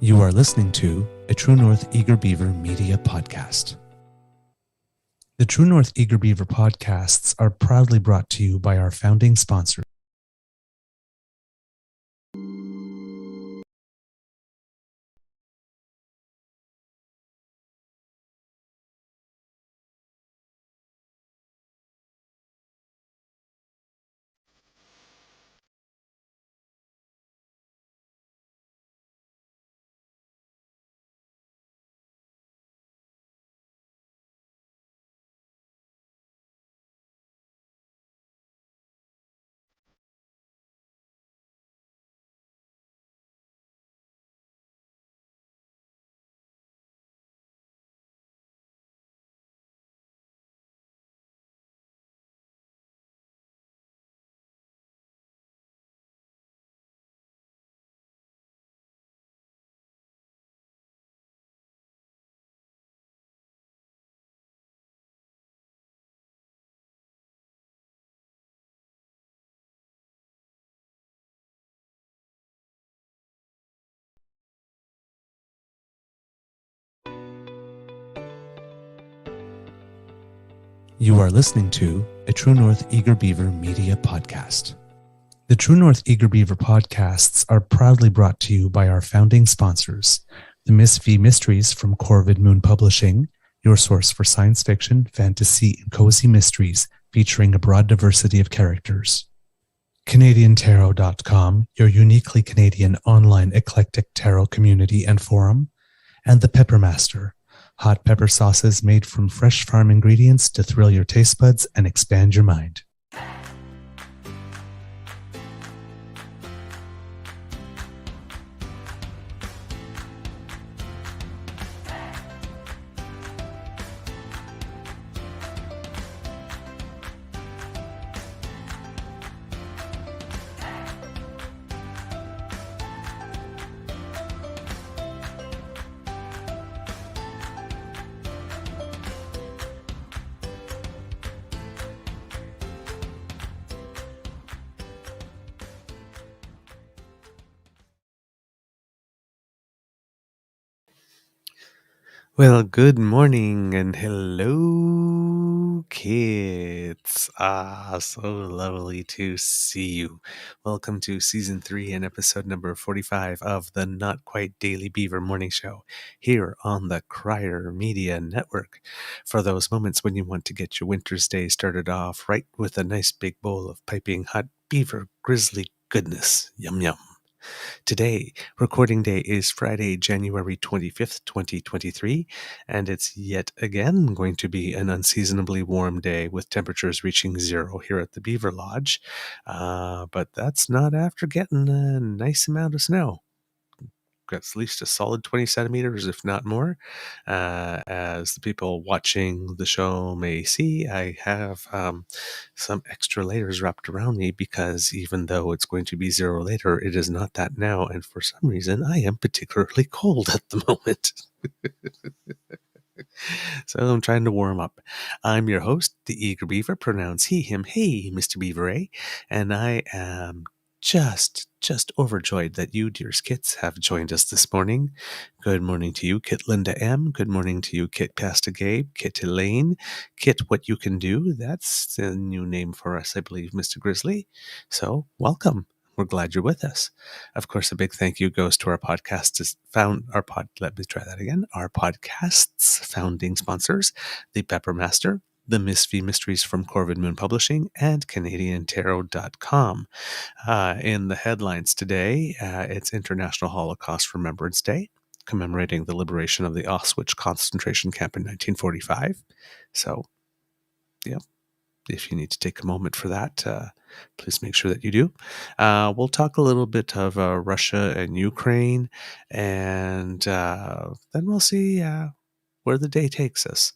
You are listening to a True North Eager Beaver media podcast. The True North Eager Beaver podcasts are proudly brought to you by our founding sponsors. You are listening to a True North Eager Beaver media podcast. The True North Eager Beaver podcasts are proudly brought to you by our founding sponsors, the Miss V Mysteries from Corvid Moon Publishing, your source for science fiction, fantasy, and cozy mysteries featuring a broad diversity of characters. CanadianTarot.com, your uniquely Canadian online eclectic tarot community and forum, and the Peppermaster, hot pepper sauces made from fresh farm ingredients to thrill your taste buds and expand your mind. Well, good morning and hello, kids. So lovely to see you. Welcome to Season 3 and Episode number 45 of the Not Quite Daily Beaver Morning Show here on the Crier Media Network. For those moments when you want to get your winter's day started off right with a nice big bowl of piping hot beaver grizzly goodness. Yum yum. Today, recording day is Friday, January 25th, 2023, and it's yet again going to be an unseasonably warm day with temperatures reaching 0 here at the Beaver Lodge. But that's not after getting a nice amount of snow. Got at least a solid 20 centimeters, if not more. As the people watching the show may see, I have some extra layers wrapped around me because even though it's going to be 0 later, it is not that now. And for some reason, I am particularly cold at the moment. So I'm trying to warm up. I'm your host, the Eager Beaver, pronounce he, him, hey, Mr. Beaver, and I am just overjoyed that you, dear skits, have joined us this morning. Good morning to you, Kit Linda M. Good morning to you, Kit Pasta Gabe, Kit Elaine, Kit What You Can Do. That's the new name for us, I believe, Mr. Grizzly. So welcome. We're glad you're with us. Of course, a big thank you goes to our podcast's founding sponsors, the Peppermaster, the Miss V Mysteries from Corvid Moon Publishing, and CanadianTarot.com. In the headlines today, it's International Holocaust Remembrance Day, commemorating the liberation of the Auschwitz concentration camp in 1945. So, yeah, if you need to take a moment for that, please make sure that you do. We'll talk a little bit of Russia and Ukraine, and then we'll see where the day takes us.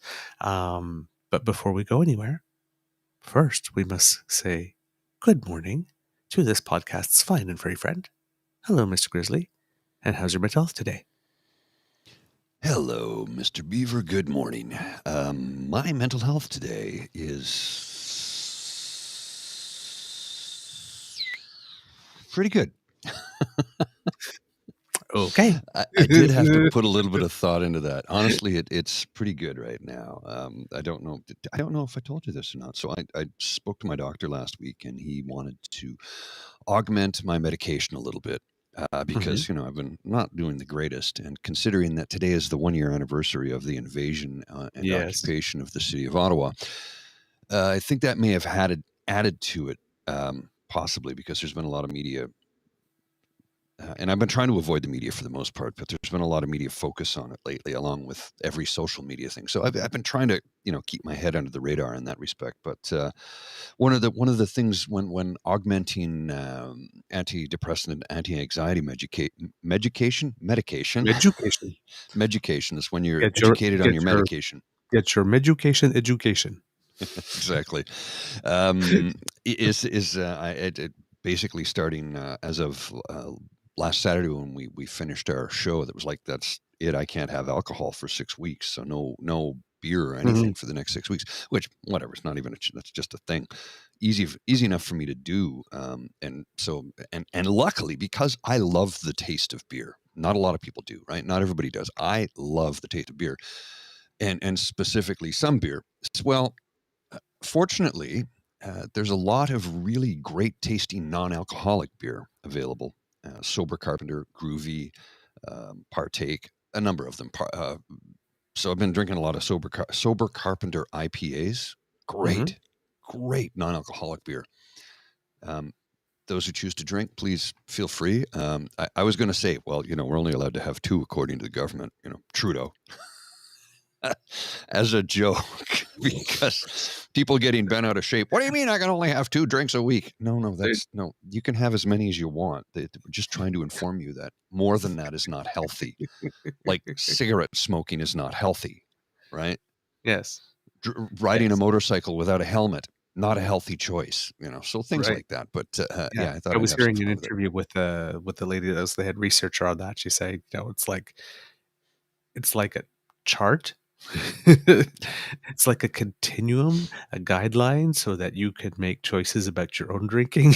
But before we go anywhere, first we must say good morning to this podcast's fine and furry friend. Hello, Mr. Grizzly, and how's your mental health today? Hello, Mr. Beaver. Good morning. My mental health today is pretty good. Okay. I did have to put a little bit of thought into that. Honestly, it's pretty good right now. I don't know. I don't know if I told you this or not. So I spoke to my doctor last week, and he wanted to augment my medication a little bit Mhm. because I've been not doing the greatest. And considering that today is the 1 year anniversary of the invasion and Yes. occupation of the city of Ottawa, I think that may have had added to it. Possibly because there's been a lot of media and I've been trying to avoid the media for the most part, but there's been a lot of media focus on it lately, along with every social media thing. So I've been trying to, keep my head under the radar in that respect. But one of the things when augmenting antidepressant and anti-anxiety medication Education. medication is when you're Get your educated on get your your medication. get your education education. Exactly. Um, it basically starting as of last Saturday when we finished our show. That was like that's it. I can't have alcohol for 6 weeks, so no beer or Mhm. anything for the next 6 weeks. Which whatever, it's not even that's just a thing. Easy enough for me to do. And so and luckily because I love the taste of beer. Not a lot of people do, right? Not everybody does. I love the taste of beer, and specifically some beer. Well, fortunately, there's a lot of really great tasting non-alcoholic beer available. Sober Carpenter, Groovy, Partake, a number of them. So I've been drinking a lot of Sober Carpenter IPAs. Mhm. Great non-alcoholic beer. Um, those who choose to drink, please feel free. I was going to say, well, we're only allowed to have two according to the government. Trudeau, as a joke because people getting bent out of shape. What do you mean I can only have 2 drinks a week? No, They that's no. You can have as many as you want. We're just trying to inform you that more than that is not healthy. Like cigarette smoking is not healthy, right? Yes. Riding a Yes. motorcycle without a helmet, not a healthy choice. So things Right. like that. But Yeah. yeah, I thought I I'd was have some hearing an fun with it. interview with the lady that was the head researcher on that. She said, it's like a chart. It's like a continuum, a guideline so that you can make choices about your own drinking.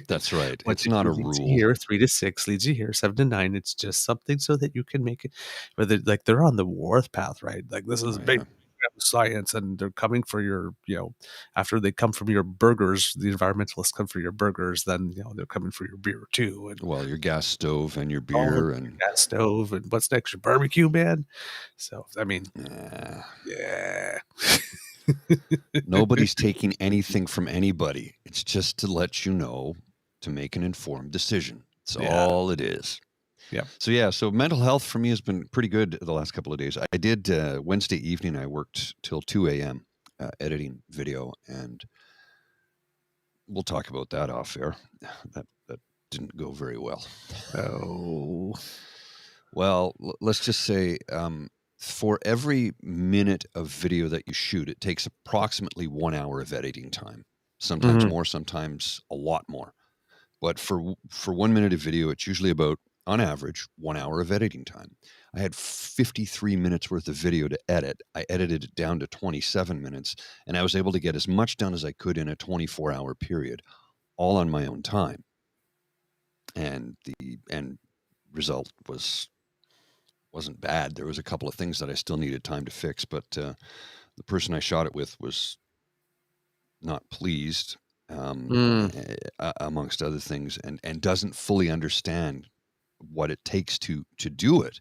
That's right. One It's to not two a leads you rule. here, 3 to 6 leads you here, 7 to 9. It's just something so that you can make it whether like they're on the warpath, right? Like this is Oh big yeah. science and they're coming for your, after they come from your burgers, the environmentalists come for your burgers, then they're coming for your beer too. And Well, your gas stove and your oh, beer and gas stove and what's next? Your barbecue, man. So I mean, uh, yeah. nobody's taking anything from anybody. It's just to let you know to make an informed decision. That's Yeah. all it is. Yeah. So yeah, so mental health for me has been pretty good the last couple of days. I did Wednesday evening. I worked till 2 a.m. Editing video, and we'll talk about that off air. That didn't go very well. Oh. Well, let's just say for every minute of video that you shoot, it takes approximately 1 hour of editing time. Sometimes Mhm. more, sometimes a lot more. But for 1 minute of video, it's usually about, on average, 1 hour of editing time. I had 53 minutes worth of video to edit. I edited it down to 27 minutes, and I was able to get as much done as I could in a 24-hour period, all on my own time. And the end result wasn't bad. There was a couple of things that I still needed time to fix, but the person I shot it with was not pleased, Mm. amongst other things, and doesn't fully understand what it takes to do it.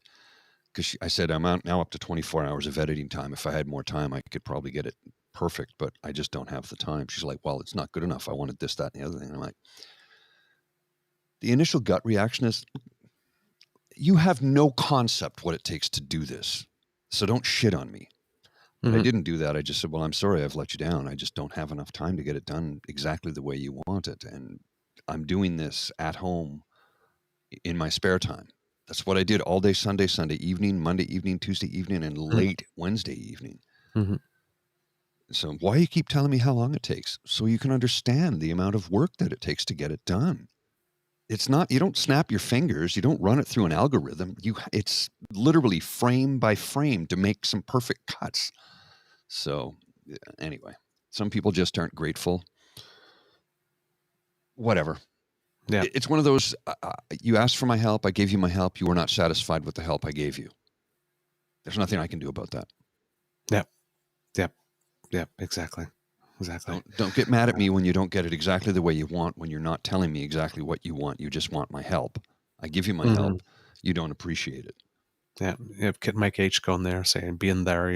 Because I said I'm out now up to 24 hours of editing time. If I had more time, I could probably get it perfect, but I just don't have the time. She's like, "Well, it's not good enough. I wanted this, that, and the other thing." And I'm like, the initial gut reaction is, "You have no concept what it takes to do this, so don't shit on me." But I Mhm. didn't do that. I just said, "Well, I'm sorry I've let you down. I just don't have enough time to get it done exactly the way you want it. And I'm doing this at home in my spare time." That's what I did all day Sunday evening, Monday evening, Tuesday evening, and Mhm. late Wednesday evening. Mhm. So why you keep telling me how long it takes? So you can understand the amount of work that it takes to get it done. It's not, you don't snap your fingers, you don't run it through an algorithm. It's literally frame by frame to make some perfect cuts. So yeah, anyway, some people just aren't grateful. Whatever. Yeah. It's one of those. You asked for my help. I gave you my help. You were not satisfied with the help I gave you. There's nothing I can do about that. Yep. Yep. Yep. Exactly. Exactly. Don't get mad at me when you don't get it exactly the way you want. When you're not telling me exactly what you want, you just want my help. I give you my Mhm. help. You don't appreciate it. Yeah. You have Kid Mike H going there saying, being there,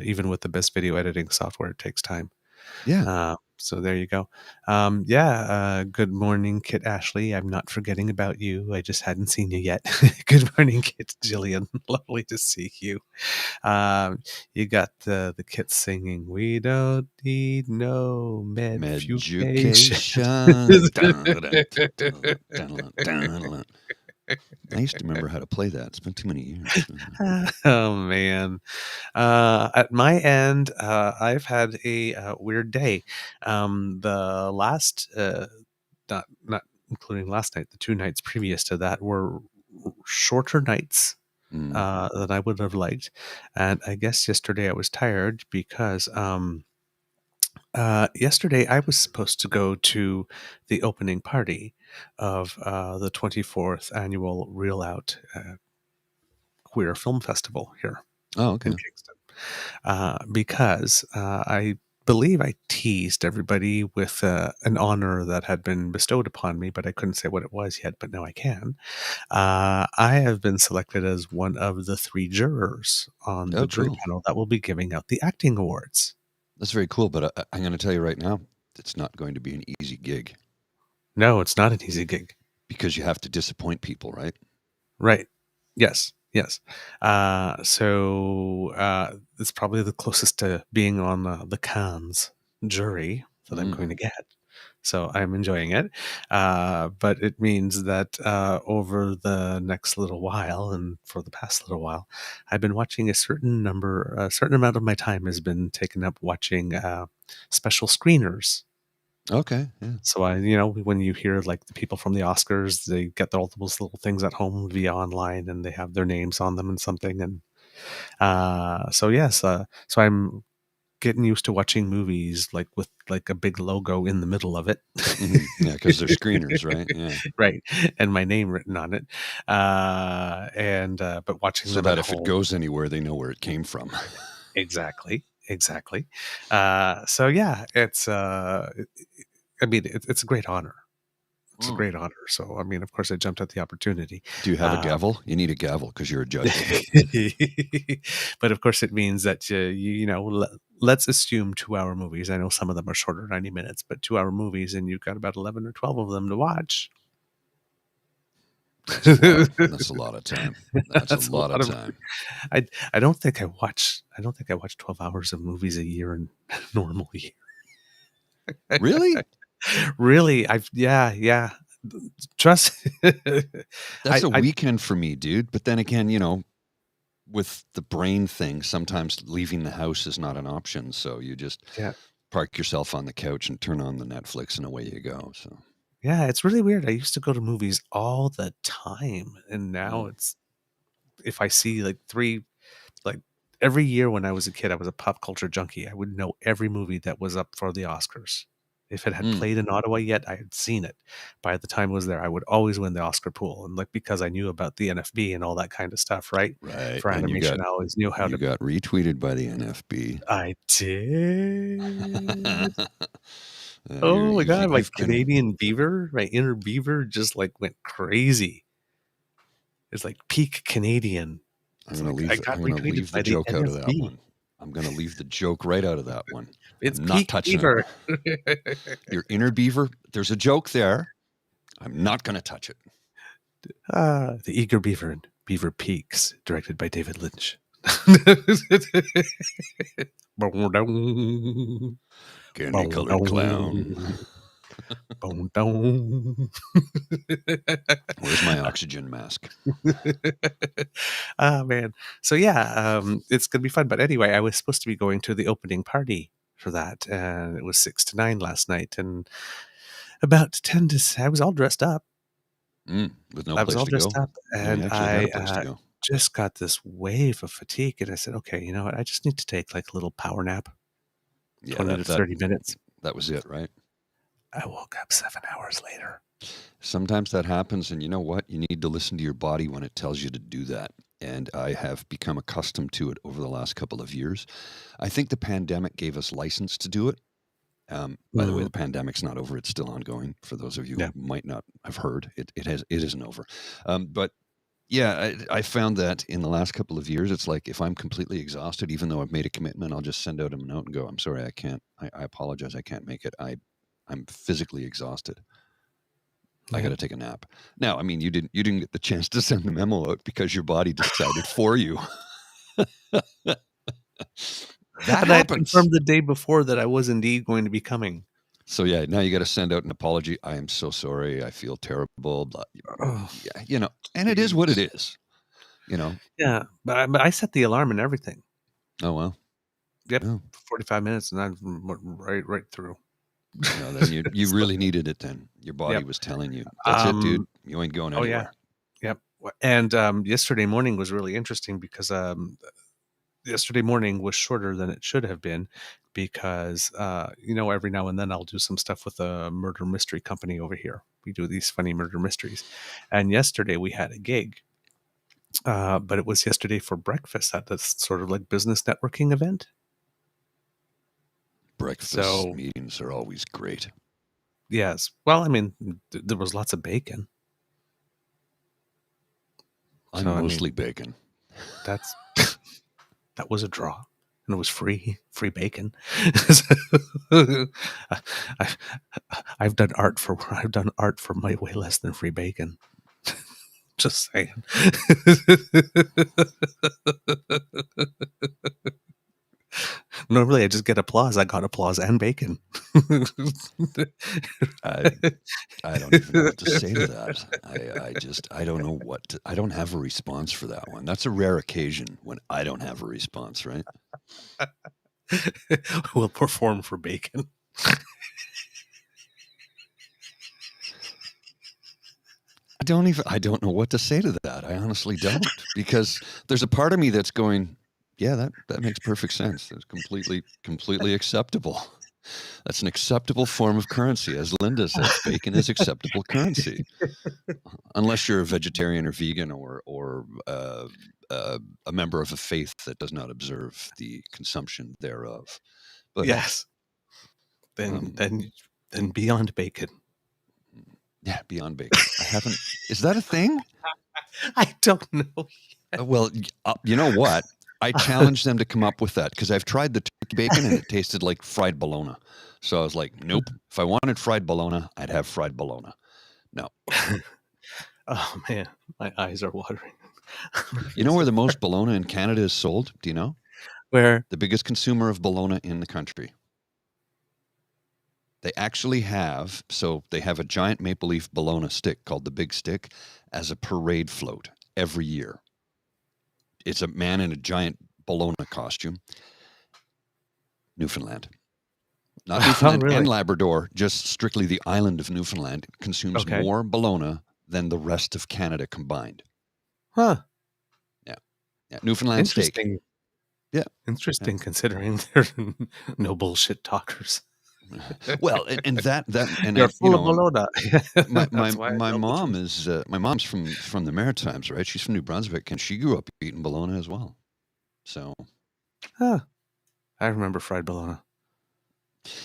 even with the best video editing software, it takes time. Yeah. So there you go. Yeah. Good morning, Kit Ashley. I'm not forgetting about you. I just hadn't seen you yet. Good morning, Kit Jillian. Lovely to see you. You got the kids singing, "We don't need no medfucation." Meducation. I used to remember how to play that. It's been too many years. Oh man. At my end, I've had a weird day. The last, not including last night, the 2 nights previous to that were shorter nights Mm. than I would have liked, and I guess yesterday I was tired because yesterday I was supposed to go to the opening party of the 24th annual Reel Out Queer Film Festival here Oh, in okay. Kingston. Because I believe I teased everybody with an honor that had been bestowed upon me, but I couldn't say what it was yet, but now I can. I have been selected as one of the 3 jurors on the Oh, jury cool. panel that will be giving out the acting awards. That's very cool. But I'm going to tell you right now, it's not going to be an easy gig No, it's not an easy gig. because you have to disappoint people, right? Right. Yes. Yes. It's probably the closest to being on the Cannes jury that I'm Mm. going to get. So I'm enjoying it. But it means that over the next little while and for the past little while, I've been watching a certain amount of my time has been taken up watching special screeners. Okay. Yeah. So when you hear like the people from the Oscars, they get all those little things at home via online, and they have their names on them and something. And so I'm getting used to watching movies like with like a big logo in the middle of it, Yeah, because they're screeners, right? Yeah. right, and my name written on it. And but watching So them at that if it home, goes anywhere, they know where it came from. exactly, exactly. So yeah, I mean, it's a great honor. It's a Mm. great honor. So, I mean, of course, I jumped at the opportunity. Do you have a Uh, gavel? You need a gavel because you're a judge, I think. but of course, it means that, let's assume 2 hour movies. I know some of them are shorter, 90 minutes, but 2 hour movies, and you've got about 11 or 12 of them to watch. That's a lot. That's a lot of time. That's a That's a lot of lot of. time. I don't think I watch 12 hours of movies a year in normal year. Really? Really, yeah. Trust. That's a I weekend for me, dude. But then again, with the brain thing, sometimes leaving the house is not an option. So you just yeah. park yourself on the couch and turn on the Netflix and away you go. So, Yeah, it's really weird. I used to go to movies all the time, and now mm, it's if I see like like every year when I was a kid, I was a pop culture junkie. I would know every movie that was up for the Oscars. If it had mm, played in Ottawa yet, I had seen it. By the time it was there, I would always win the Oscar pool, and like because I knew about the NFB and all that kind of stuff, right? right. For And animation, I always knew how you to. got retweeted by the NFB. I did. Oh my god, my You've been. Canadian beaver, my inner beaver, just like went crazy. It's like peak Canadian. It's like I got I'm gonna retweeted leave the by the joke out of that NFB. one. I'm gonna leave the joke right out of that one. It's I'm not peak touching it. beaver. Your inner beaver. There's a joke there. I'm not gonna touch it. The Eager Beaver and Beaver Peaks, directed by David Lynch. Boom, down, Candy boom, colored clown. down, boom, down. Where's my oxygen mask? Ah man. So yeah, it's gonna be fun. But anyway, I was supposed to be going to the opening party for that, and it was 6 to 9 last night, and about 10 to. I was all dressed up. With no I was place all to dressed go. up, Oh, you and actually had a I place to go. just got this wave of fatigue, and I said, "Okay, you know what? I just need to take like a little power nap, Yeah, 20 to 30 minutes." that was it, right? I woke up 7 hours later. Sometimes that happens, and you know what? You need to listen to your body when it tells you to do that. And I have become accustomed to it over the last couple of years. I think the pandemic gave us license to do it. By the way, the pandemic's not over; it's still ongoing. For those of you Yeah. who might not have heard, it isn't over. But yeah, I found that in the last couple of years, it's like if I'm completely exhausted, even though I've made a commitment, I'll just send out a note and go, "I'm sorry, I can't. I apologize, I can't make it. I'm physically exhausted. I got Yeah. to take a nap." Now, I mean, you didn't get the chance to send the memo out because your body decided for you. That And I had happens. confirmed the day before that I was indeed going to be coming. So yeah, now you got to send out an apology. I am so sorry. I feel terrible. Blah, Oh, yeah, and it is what it jeez. is. You know. Yeah, but I set the alarm and everything. Oh well. Yep, Oh. 45 minutes, and I went right through. No, then you So, really needed it. Then your body yep. was telling you, "That's it, dude. Um. You ain't going Oh yeah. anywhere." Yep. And yesterday morning was really interesting because yesterday morning was shorter than it should have been because every now and then I'll do some stuff with a murder mystery company over here. We do these funny murder mysteries, and yesterday we had a gig. But it was yesterday for breakfast at this sort of like business networking event. Breakfast So meetings are always great. yes, well, I mean, there was lots of bacon. I'm So I mostly mean, bacon. that's that was a draw, and it was free bacon. I, I've done art for my way less than free bacon. Just saying. Normally, I just get applause. I got applause and bacon. I I don't even know what to say to that. I don't know I don't have a response for that one. That's a rare occasion when I don't have a response, right? Will perform for bacon. I don't know what to say to that. I honestly don't, because there's a part of me that's going, yeah, that makes perfect sense. That's completely acceptable. That's an acceptable form of currency. As Linda says, bacon is acceptable currency, unless you're a vegetarian or vegan or a member of a faith that does not observe the consumption thereof. But hey, Yes. Then um, then then beyond bacon. yeah, beyond bacon. I haven't. Is that a thing? I don't know. Well, you know what? I challenged them to come up with that because I've tried the turkey bacon and it tasted like fried bologna. So I was like, nope. If I wanted fried bologna, I'd have fried bologna. No. Oh man, my eyes are watering. You know where the most bologna in Canada is sold? Do you know? Where? The biggest consumer of bologna in the country. They actually have, so they have a giant maple leaf bologna stick called the Big Stick as a parade float every year. It's a man in a giant bologna costume. Newfoundland. Not Oh, Newfoundland and really? Labrador, just strictly the island of Newfoundland consumes Okay. more bologna than the rest of Canada combined. Huh. Yeah. Yeah. Newfoundland steak. Interesting. Yeah. Yeah. Interesting considering they're no bullshit talkers. Well, and that and You're I, full of bologna. my That's why I my tell the mom truth. is my mom's from the Maritimes, right? She's from New Brunswick, and she grew up eating bologna as well. So Huh. I remember fried bologna.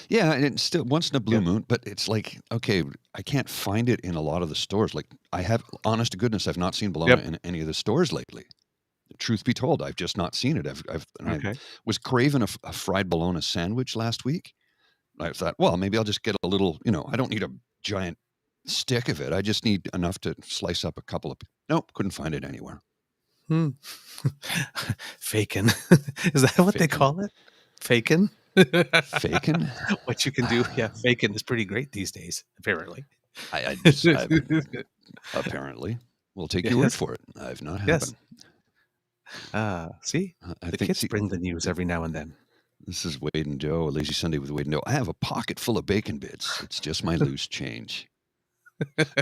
yeah, and it's still once in a blue Yep. moon, but it's like, okay, I can't find it in a lot of the stores. Like I have, honest to goodness, I've not seen bologna Yep. in any of the stores lately. Truth be told, I've just not seen it. I Okay. was craving a fried bologna sandwich last week. I thought, well, maybe I'll just get a little. I don't need a giant stick of it. I just need enough to slice up a couple of. Nope, couldn't find it anywhere. Hmm. Fakin. Is that what they Faking, call it? Fakin? faking. What you can do, yeah, fakin is pretty great these days, apparently. I apparently will take your word Yes, for it. I've not yes. happened. See, I the think. kids See, bring the news every now and then. this is Wade and Joe, a lazy Sunday with Wade and Joe. I have a pocket full of bacon bits. It's just my loose change.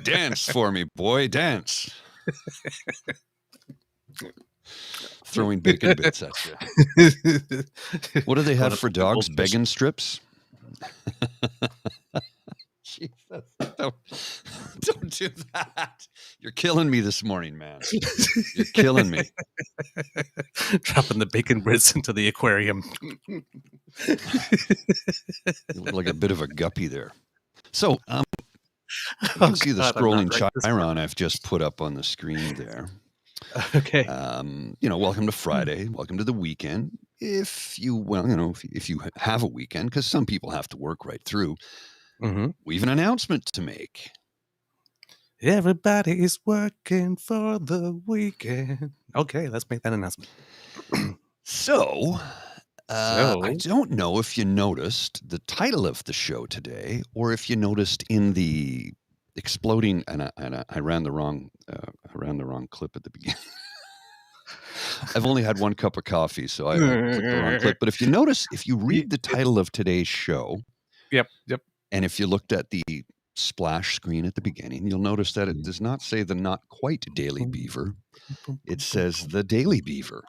Dance for me, boy, dance. Throwing bacon bits at you. What do they Going have up for to dogs? goldfish. Begging strips? do that. You're killing me this morning, man. You're killing me. Dropping the bacon bits into the aquarium. You look like a bit of a guppy there. So, you can see the God, I'm not scrolling right this chiron morning. I've just put up on the screen there. Okay. Welcome to Friday. Welcome to the weekend. If you have a weekend, because some people have to work right through, Mm-hmm. we have an announcement to make. Everybody's working for the weekend. Okay, let's make that announcement. So, I So, don't know if you noticed the title of the show today, or if you noticed in the exploding. I ran the wrong clip at the beginning. I've only had one cup of coffee, so I clicked the wrong clip. But if you notice, if you read the title of today's show, yep. and if you looked at the splash screen at the beginning, you'll notice that it does not say the not quite Daily Beaver. It says the Daily Beaver.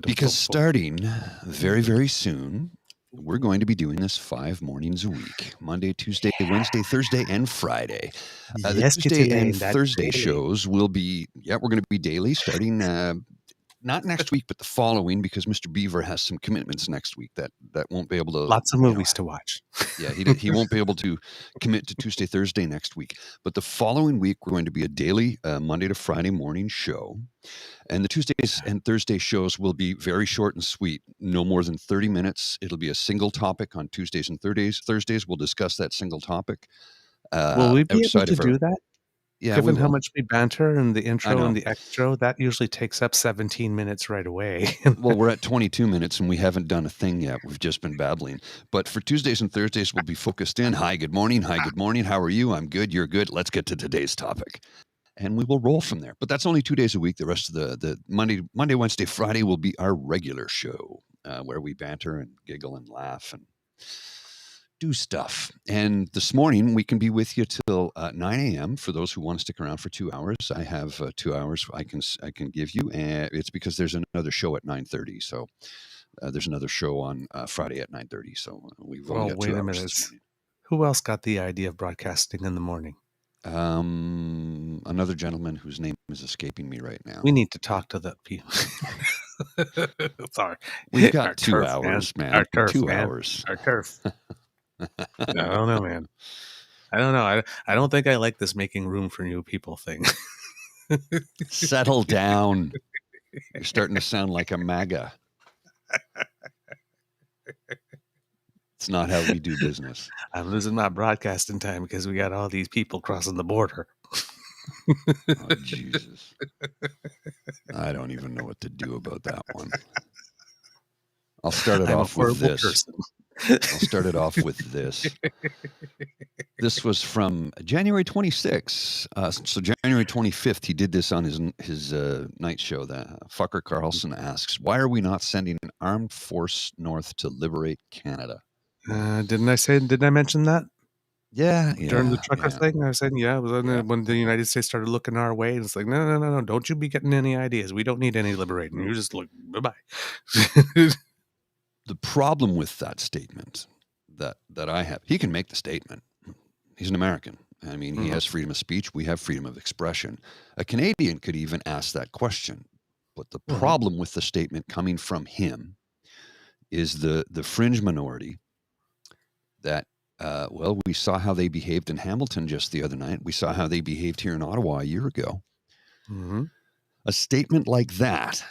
Because starting very, very soon, we're going to be doing this 5 mornings a week: Monday, Tuesday, Wednesday, Thursday, and Friday. The Yes, Kitty Tuesday and Lane, that's Thursday daily. shows will be, we're going to be daily starting not next week, but the following, because Mr. Beaver has some commitments next week that won't be able to, Lots of movies to watch. yeah, he won't be able to commit to Tuesday, Thursday next week. But the following week, we're going to be a daily Monday to Friday morning show. And the Tuesdays and Thursday shows will be very short and sweet, no more than 30 minutes. It'll be a single topic on Tuesdays and Thursdays. Thursdays, we'll discuss that single topic. Will we be able Outside to of our, do that? yeah, we Given how will. much we banter and the I intro and know. the extra, that usually takes up 17 minutes right away. Well, we're at 22 minutes and we haven't done a thing yet. We've just been babbling. But for Tuesdays and Thursdays, we'll be focused in. Hi, good morning. Hi, good morning. How are you? I'm good. You're good. Let's get to today's topic. And we will roll from there. But that's only 2 days a week. The rest of the Monday, Wednesday, Friday will be our regular show where we banter and giggle and laugh and do stuff. And this morning we can be with you till 9 a.m. for those who want to stick around for 2 hours. I have 2 hours I can give you, and it's because there's another show at 9:30. So there's another show on Friday at 9:30. So we've only Oh, got wait 2 a hours minute. this morning. Who else got the idea of broadcasting in the morning? Another gentleman whose name is escaping me right now. We need to talk to the people. Sorry. We've got Our 2 turf, hours, man. Our turf, 2 man. hours. Our turf. I don't know, man. I don't know. I don't think I like this making room for new people thing. Settle down. You're starting to sound like a MAGA. It's not how we do business. I'm losing my broadcasting time because we got all these people crossing the border. Oh, Jesus. I don't even know what to do about that one. I'll start it I'm a off with horrible this. person. I'll start it off with this. This was from January 26th. So January 25th, he did this on his night show. That fucker Carlson asks, "Why are we not sending an armed force north to liberate Canada?" Didn't I mention that Yeah, during the yeah, trucker yeah, thing? I was saying, yeah, it was yeah. when the United States started looking our way. And it's like, no. Don't you be getting any ideas. We don't need any liberating. You just look, bye-bye. The problem with that statement that I have, he can make the statement. He's an American. I mean, he has freedom of speech. We have freedom of expression. A Canadian could even ask that question. But the problem with the statement coming from him is the fringe minority that, we saw how they behaved in Hamilton just the other night. We saw how they behaved here in Ottawa a year ago. Mm-hmm. A statement like that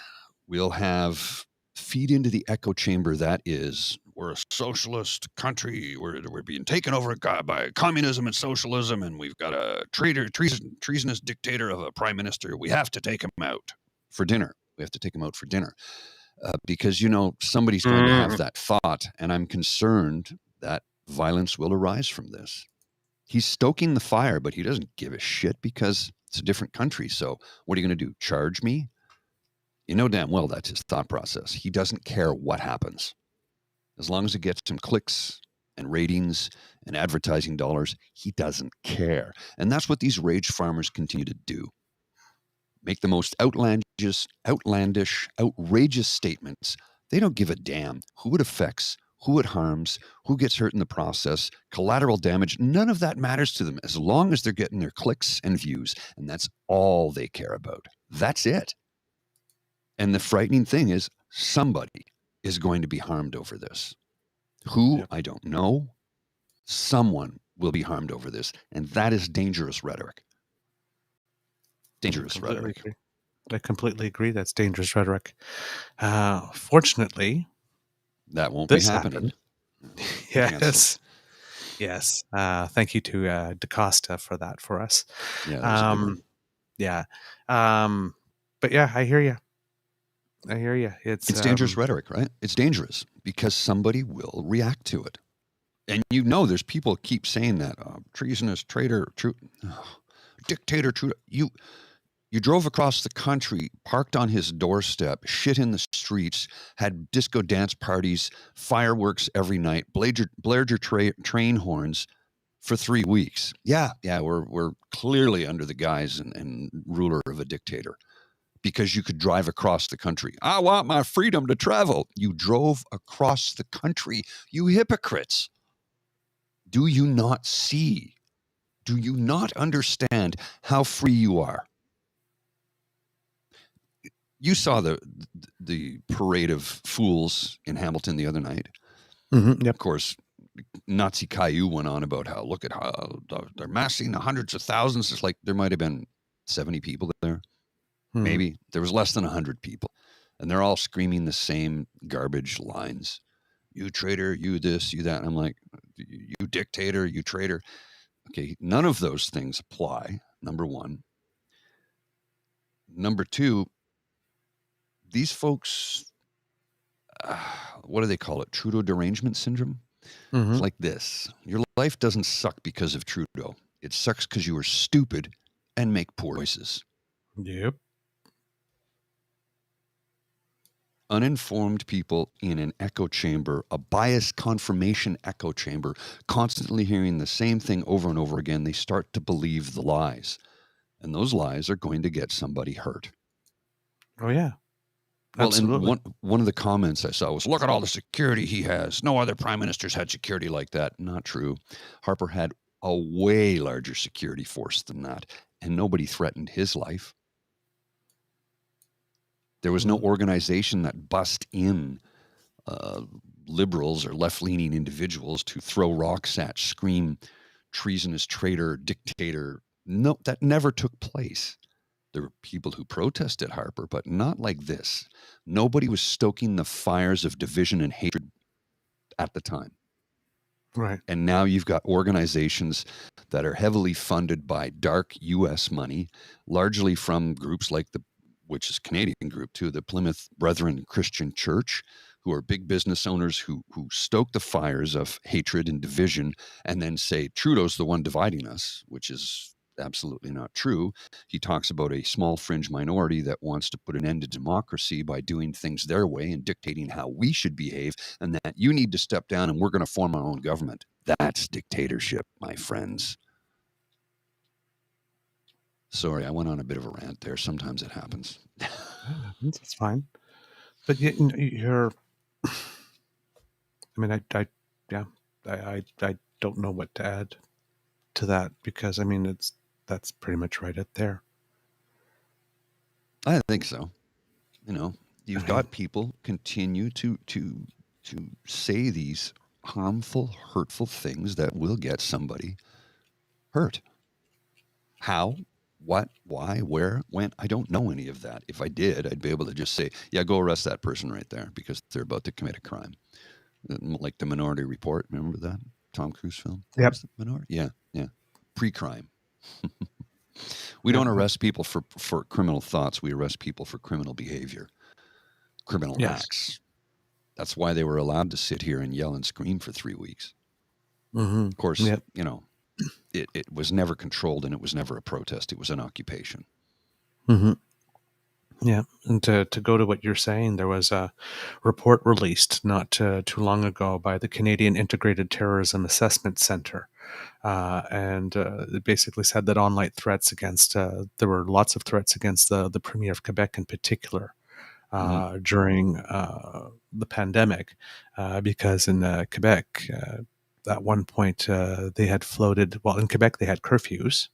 will have feed into the echo chamber that is, we're a socialist country. We're being taken over by communism and socialism, and we've got a treasonous dictator of a prime minister. We have to take him out for dinner. We have to take him out for dinner because somebody's going to have that thought, and I'm concerned that violence will arise from this. He's stoking the fire, but he doesn't give a shit because it's a different country. So what are you going to do? Charge me? You know damn well that's his thought process. He doesn't care what happens. As long as it gets some clicks and ratings and advertising dollars, he doesn't care. And that's what these rage farmers continue to do. Make the most outlandish, outrageous statements. They don't give a damn who it affects, who it harms, who gets hurt in the process, collateral damage. None of that matters to them as long as they're getting their clicks and views. And that's all they care about. That's it. And the frightening thing is somebody is going to be harmed over this. Who? Yep. I don't know. Someone will be harmed over this. And that is dangerous rhetoric. Dangerous Completely rhetoric. agree. I completely agree. That's dangerous rhetoric. Fortunately, That won't be this happening. happened. Canceled. Yes. Thank you to DaCosta for that for us. Yeah, that was a good one. Yeah. But yeah, I hear you. I hear you. It's dangerous rhetoric, right? It's dangerous because somebody will react to it. And you know, there's people keep saying that treasonous traitor, dictator, true. You drove across the country, parked on his doorstep, shit in the streets, had disco dance parties, fireworks every night, blared your train horns for 3 weeks. Yeah, we're clearly under the guise and ruler of a dictator because you could drive across the country. I want my freedom to travel. You drove across the country, you hypocrites. Do you not see? Do you not understand how free you are? You saw the parade of fools in Hamilton the other night. Yep. Of course, Nazi Caillou went on about how look at how they're massing the hundreds of thousands. It's like there might have been 70 people there. Maybe there was less than 100 people, and they're all screaming the same garbage lines. You traitor, you this, you that. And I'm like, you dictator, you traitor. Okay, none of those things apply. Number one. Number two, these folks, what do they call it? Trudeau derangement syndrome? It's like this. Your life doesn't suck because of Trudeau. It sucks because you are stupid and make poor choices. Yep. Uninformed people in an echo chamber, a biased confirmation echo chamber, constantly hearing the same thing over and over again, they start to believe the lies. And those lies are going to get somebody hurt. Oh, yeah. Well, Absolutely. and one of the comments I saw was, look at all the security he has. No other prime ministers had security like that. Not true. Harper had a way larger security force than that, and nobody threatened his life. There was no organization that bust in liberals or left-leaning individuals to throw rocks at, scream treasonous traitor, dictator. No, that never took place. There were people who protested Harper, but not like this. Nobody was stoking the fires of division and hatred at the time. Right. And now you've got organizations that are heavily funded by dark U.S. money, largely from groups like which is Canadian group too, the Plymouth Brethren Christian Church, who are big business owners who stoke the fires of hatred and division and then say Trudeau's the one dividing us, which is absolutely not true. He talks about a small fringe minority that wants to put an end to democracy by doing things their way and dictating how we should behave, and that you need to step down and we're going to form our own government. That's dictatorship, my friends. Sorry, I went on a bit of a rant there. Sometimes it happens. It's fine. But you're, I mean, I don't know what to add to that because, I mean, that's pretty much right up there. I think so. You know, you've got people continue to say these harmful, hurtful things that will get somebody hurt. How? What? Why? Where? When? I don't know any of that. If I did, I'd be able to just say, yeah, go arrest that person right there because they're about to commit a crime. Like the Minority Report. Remember that Tom Cruise film? Yep. Was it Minority? Yeah. Pre-crime. We don't arrest people for criminal thoughts. We arrest people for criminal behavior, criminal acts. That's why they were allowed to sit here and yell and scream for 3 weeks. Of course, you know, it was never controlled and it was never a protest. It was an occupation. Yeah, and to go to what you're saying, there was a report released not too long ago by the Canadian Integrated Terrorism Assessment Center, and it basically said that online threats against there were lots of threats against the Premier of Quebec in particular, Hmm. during the pandemic, because in Quebec, at one point they had floated. Well, in Quebec they had curfews,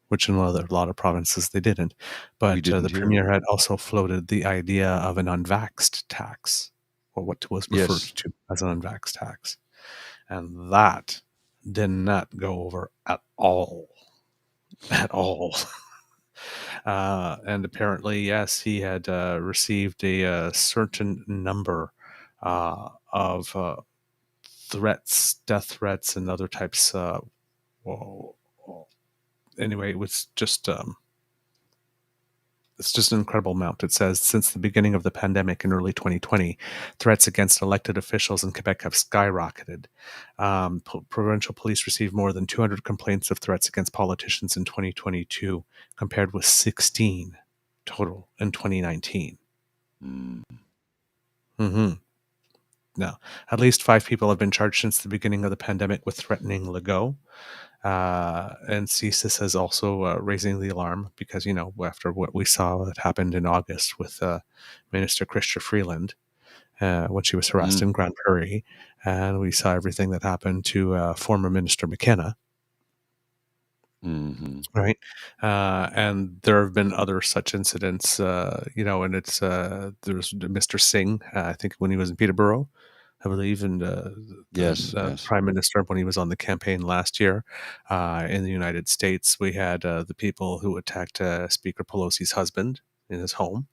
which in a lot of provinces they didn't. We But the didn't hear. premier had also floated the idea of an unvaxxed tax, or what was referred Yes. to as an unvaxxed tax. And that did not go over at all. At all. And apparently, yes, he had received a certain number of threats, death threats, and other types. Well, anyway, it was just it's just an incredible amount. It says since the beginning of the pandemic in early 2020, threats against elected officials in Quebec have skyrocketed. Provincial police received more than 200 complaints of threats against politicians in 2022, compared with 16 total in 2019. Mm. Mm-hmm. Now, at least 5 people have been charged since the beginning of the pandemic with threatening Legault. And CSIS is also raising the alarm because, after what we saw that happened in August with Minister Chrystia Freeland when she was harassed Mm. in Grand Prairie, and we saw everything that happened to former Minister McKenna, Hmm. right? And there have been other such incidents, and it's there's Mr. Singh, I think when he was in Peterborough, I believe, and Yes. the Yes. prime minister when he was on the campaign last year. In the United States, we had the people who attacked Speaker Pelosi's husband in his home.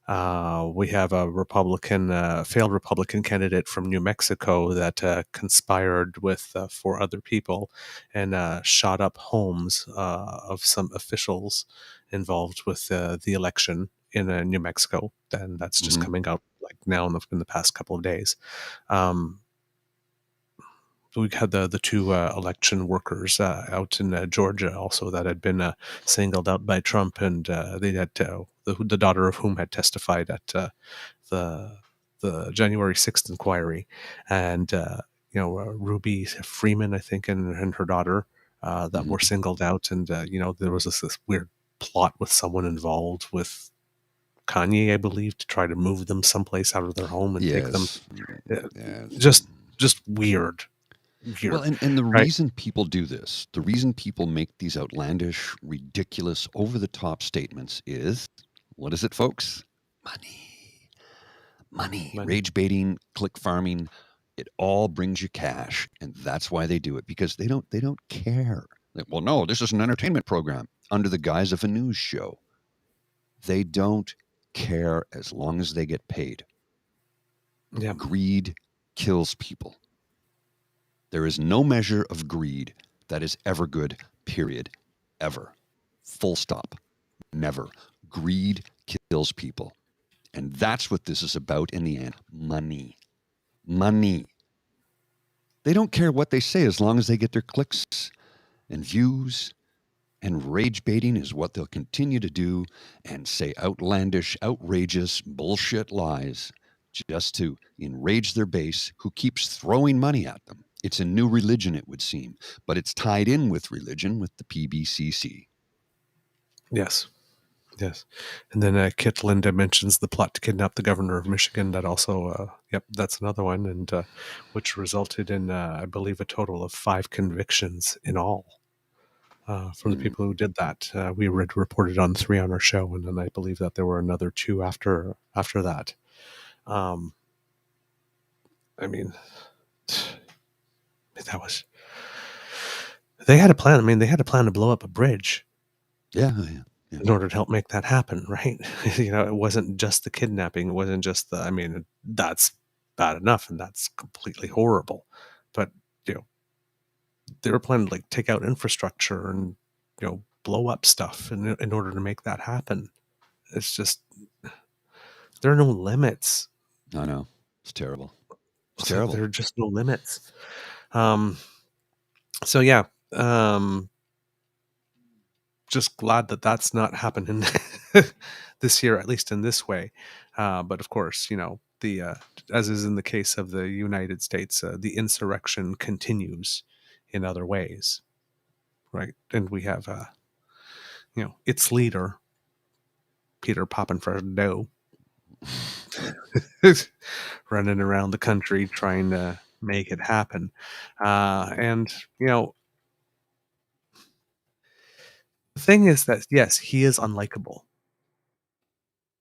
We have a failed Republican candidate from New Mexico that conspired with 4 other people and shot up homes of some officials involved with the election in New Mexico. And that's just Hmm. coming out like now in the past couple of days. Um, we had the 2 election workers out in Georgia also that had been singled out by Trump, and they had the daughter of whom had testified at the January 6th inquiry, and Ruby Freeman, I think, and her daughter that were Hmm. singled out, and there was this weird plot with someone involved with Kanye, I believe, to try to move them someplace out of their home and take them. Yes. uh, Yes. just weird, Well, weird, and the right? reason people do this, the reason people make these outlandish, ridiculous, over the top statements is what is it, folks? Money. Money. Money. Rage baiting, click farming, it all brings you cash. And that's why they do it, because they don't care. Well, no, this is an entertainment program under the guise of a news show. They don't care as long as they get paid. Yeah. Greed kills people. There is no measure of greed that is ever good, period. Ever. Full stop. Never. Greed kills people. And that's what this is about in the end. Money. Money. They don't care what they say as long as they get their clicks and views. And rage baiting is what they'll continue to do and say outlandish, outrageous, bullshit lies just to enrage their base who keeps throwing money at them. It's a new religion, it would seem, but it's tied in with religion with the PBCC. Yes. Yes. And then Kit Linda mentions the plot to kidnap the governor of Michigan. That also, yep, that's another one, and which resulted in, I believe, a total of 5 convictions in all from the Mm. people who did that. We reported on 3 on our show, and then I believe that there were another 2 after that. Um, I mean, that was they had a plan. I mean, they had a plan to blow up a bridge Yeah, yeah, yeah. in order to help make that happen, right? It wasn't just the kidnapping. It wasn't just I mean, that's bad enough, and that's completely horrible. But you know, they were planning to like take out infrastructure and blow up stuff in order to make that happen. It's just there are no limits. I know. It's terrible. It's It's like terrible. there are just no limits. Um, so yeah, um, just glad that that's not happening this year, at least in this way. But of course, the as is in the case of the United States, the insurrection continues in other ways, right? And we have, its leader, Peter Poppin for dough. running around the country trying to make it happen. And, you know, the thing is that, yes, he is unlikable.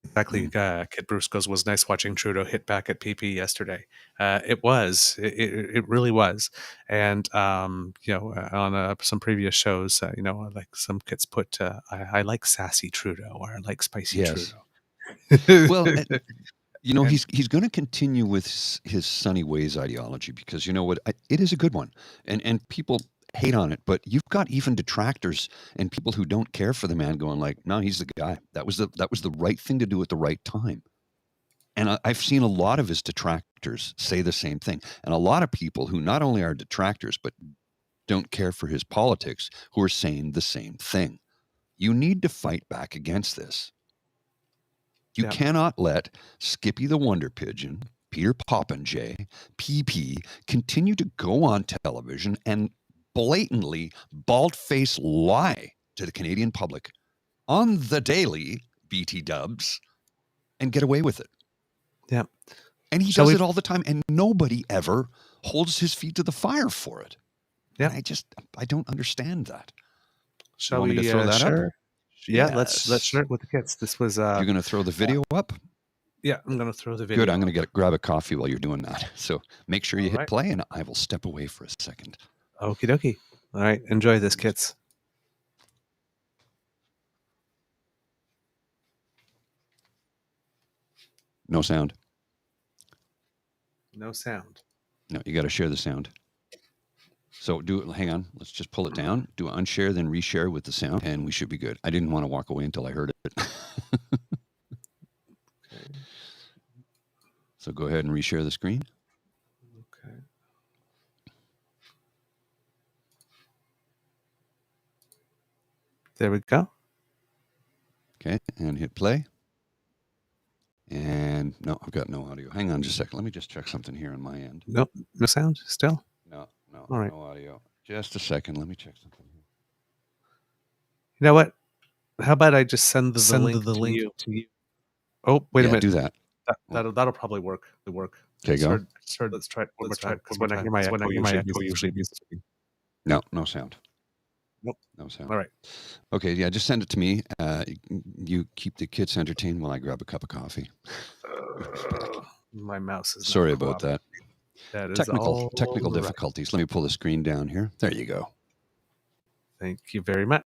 Exactly. Kid Bruce goes, was nice watching Trudeau hit back at PP yesterday. It was. It really was. And, you know, on some previous shows, you know, like some kids put, I like sassy Trudeau or I like spicy Yes. Trudeau. Well, you know, And he's going to continue with his sunny ways ideology because you know what, it is a good one, and people hate on it, but you've got even detractors and people who don't care for the man going like, no, he's the guy. That was the right thing to do at the right time. And I've seen a lot of his detractors say the same thing, and a lot of people who not only are detractors but don't care for his politics who are saying the same thing. You need to fight back against this. You yeah, cannot let Skippy the Wonder Pigeon, Peter Popinjay, PP continue to go on television and blatantly bald faced lie to the Canadian public on the daily, BT dubs, and get away with it. yeah. And he Shall does we? it all the time, and nobody ever holds his feet to the fire for it. Yeah. And I don't understand that. You Shall want me to we throw that up? share? Yeah, let's Yes. share it with the kids. This was You're going to throw the video up? yeah, I'm gonna throw the Good. I'm video going up. to grab a coffee while you're doing that. So make sure you All hit right. play, and I will step away for a second. Okie dokie. All right. Enjoy this, kids. No sound. No sound. No, you got to share the sound. So do it. Hang on. Let's just pull it down. Do unshare, then reshare with the sound, and we should be good. I didn't want to walk away until I heard it. Okay. So go ahead and reshare the screen. Okay. There we go. Okay, and hit play. And no, I've got no audio. Hang on just a second. Let me just check something here on my end. Nope. No sound still. No, no, All right. no audio. Just a second. Let me check something here. You know what? How about I just send the Send link the to link you? to you. Oh, wait a Yeah, minute. do that. That'll probably work. It'll work. Okay, go. Let's try it one more time. Because One when I more hear time. my 'Cause when I echo, hear my usually echo, means usually means no, no sound. Nope. No sound. All right. Okay, yeah, just send it to me. You keep the kids entertained while I grab a cup of coffee. My mouse is Sorry not about that. That is Technical right. difficulties. Let me pull the screen down here. There you go. Thank you very much.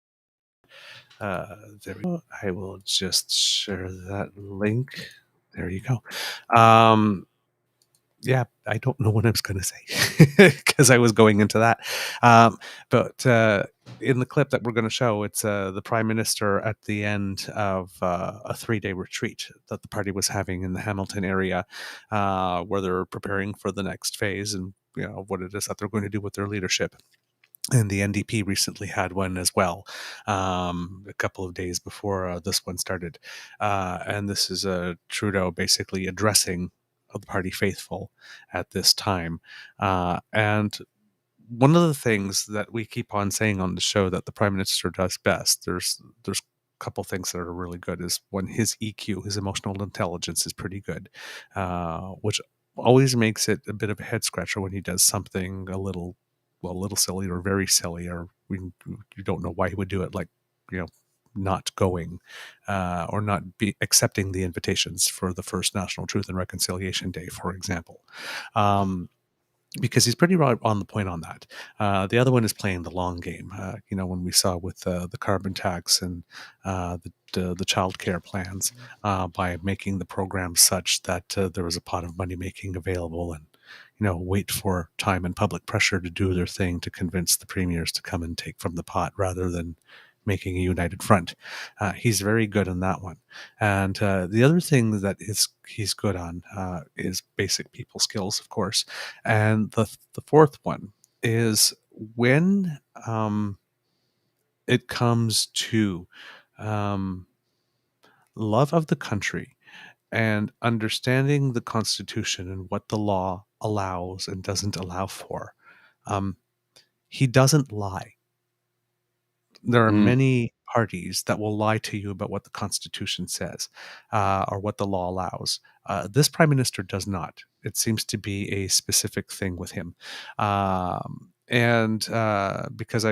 There we go. I will just share that link. There you go. Yeah, I don't know what I was going to say because I was going into that. But in the clip that we're going to show, it's the prime minister at the end of a 3-day retreat that the party was having in the Hamilton area, where they're preparing for the next phase and you know what it is that they're going to do with their leadership. And the NDP recently had one as well, a couple of days before this one started. And this is Trudeau basically addressing the party faithful at this time. And one of the things that we keep on saying on the show that the prime minister does best, there's a couple things that are really good. Is when his EQ, his emotional intelligence, is pretty good, which always makes it a bit of a head scratcher when he does something a little silly or very silly, or you don't know why he would do it, like you know not going or not be accepting the invitations for the first National Truth and Reconciliation Day, for example. Because he's pretty right on the point on that. The other one is playing the long game. You know, when we saw with the carbon tax and the child care plans, by making the program such that there was a pot of money making available, and you know, wait for time and public pressure to do their thing to convince the premiers to come and take from the pot rather than making a united front. He's very good on that one. And the other thing that he's good on is basic people skills, of course. And the fourth one is when it comes to um, love of the country and understanding the Constitution and what the law allows and doesn't allow for. Um, he doesn't lie. There are Mm. many parties that will lie to you about what the Constitution says or what the law allows. This prime minister does not. It seems to be a specific thing with him, and because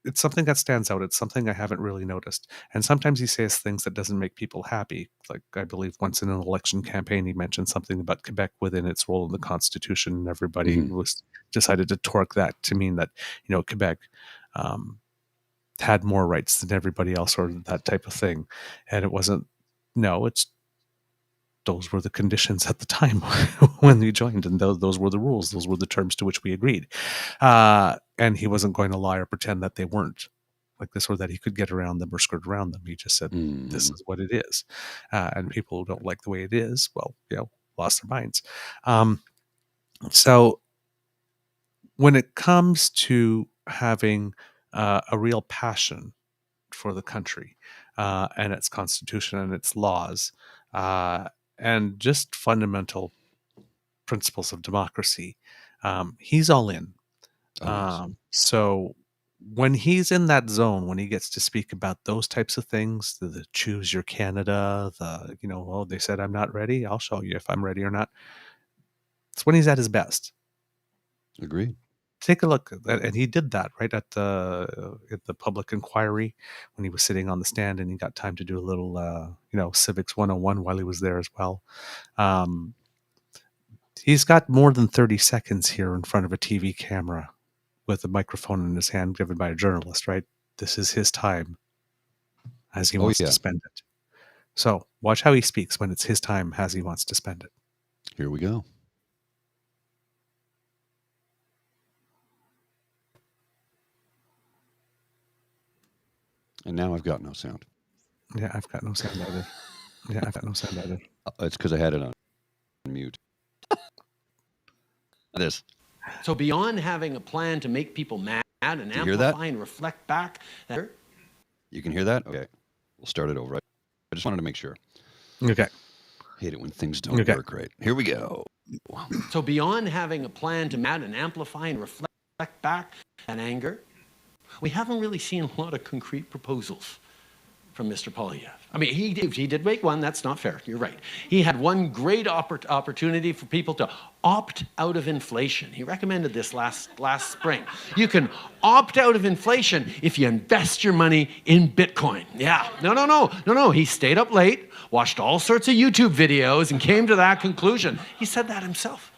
it's something that stands out. It's something I haven't really noticed. And sometimes he says things that doesn't make people happy. Like I believe once in an election campaign, he mentioned something about Quebec within its role in the Constitution, and everybody Mhm. was decided to torque that to mean that Quebec um, had more rights than everybody else, or that type of thing. And it wasn't. No, it's those were the conditions at the time when we joined, and those were the rules. Those were the terms to which we agreed. And he wasn't going to lie or pretend that they weren't like this, or that he could get around them or skirt around them. He just said, "This Mhm. is what it is," and people who don't like the way it is, well, lost their minds. Um, so when it comes to having a real passion for the country and its constitution and its laws, uh, and just fundamental principles of democracy, he's all in. Oh, yes. So when he's in that zone, when he gets to speak about those types of things, the choose your Canada, oh, they said I'm not ready, I'll show you if I'm ready or not. It's when he's at his best. Agreed. Take a look, and he did that right at the public inquiry when he was sitting on the stand, and he got time to do a little, civics 101 while he was there as well. Um, he's got more than 30 seconds here in front of a TV camera with a microphone in his hand given by a journalist, right? This is his time as he Oh, wants to yeah. spend it. So watch how he speaks when it's his time as he wants to spend it. Here we go. And now I've got no sound. Yeah, I've got no sound either. Yeah, I've got no sound either. It's because I had it on mute. This. So beyond having a plan to make people mad and Do you hear that? amplify and reflect back, You can hear that? Okay. We'll start it over. I just wanted to make sure. Okay. Hate it when things don't Okay. work right. Here we go. so beyond having a plan to mad and amplify and reflect back and anger, we haven't really seen a lot of concrete proposals from Mr. Polyev. I mean, he did make one. That's not fair. You're right. He had one great opportunity for people to opt out of inflation. He recommended this last spring. You can opt out of inflation if you invest your money in Bitcoin. Yeah. No. He stayed up late, watched all sorts of YouTube videos, and came to that conclusion. He said that himself.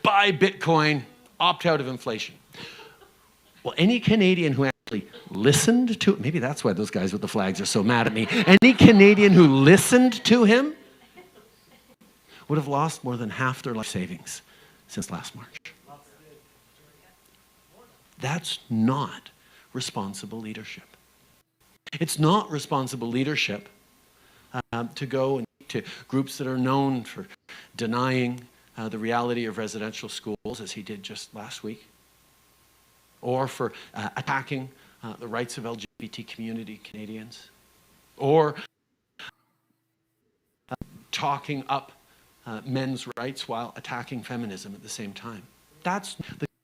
Buy Bitcoin, opt out of inflation. Well, any Canadian who actually listened to, maybe that's why those guys with the flags are so mad at me. Any Canadian who listened to him would have lost more than half their life savings since last March. That's not responsible leadership. It's not responsible leadership to go and to groups that are known for denying the reality of residential schools, as he did just last week, or for attacking the rights of LGBT community Canadians, or talking up men's rights while attacking feminism at the same time. That's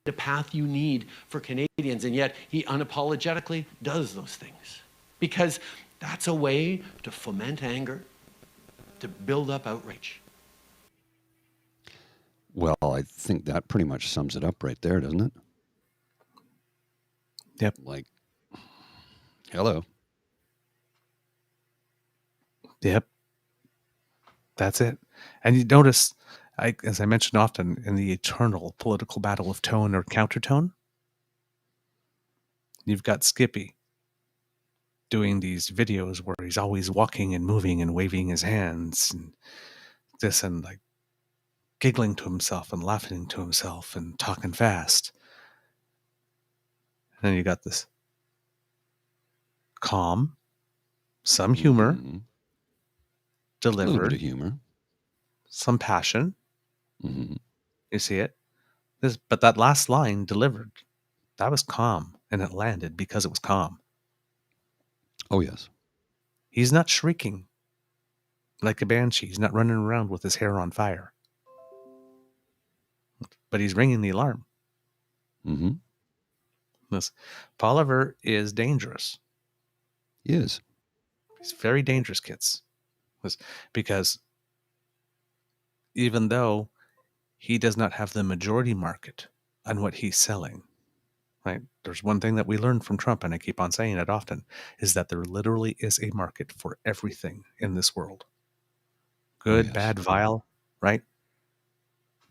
the path you need for Canadians, and yet he unapologetically does those things because that's a way to foment anger, to build up outrage. Well, I think that pretty much sums it up right there, doesn't it? Yep. Like, hello. Yep. That's it. And you notice, as I mentioned often, in the eternal political battle of tone or countertone, you've got Skippy doing these videos where he's always walking and moving and waving his hands and this and like giggling to himself and laughing to himself and talking fast. And then you got this calm, some humor, Mhm. A little bit delivered, of humor. some passion. Hmm. You see it? But that last line delivered, that was calm, and it landed because it was calm. Oh, yes. He's not shrieking like a banshee. He's not running around with his hair on fire. But he's ringing the alarm. Hmm. This Polliver is dangerous. He is. He's very dangerous, kids. Because even though he does not have the majority market on what he's selling, right? There's one thing that we learned from Trump, and I keep on saying it often, is that there literally is a market for everything in this world. Good, yes. bad, vile, right?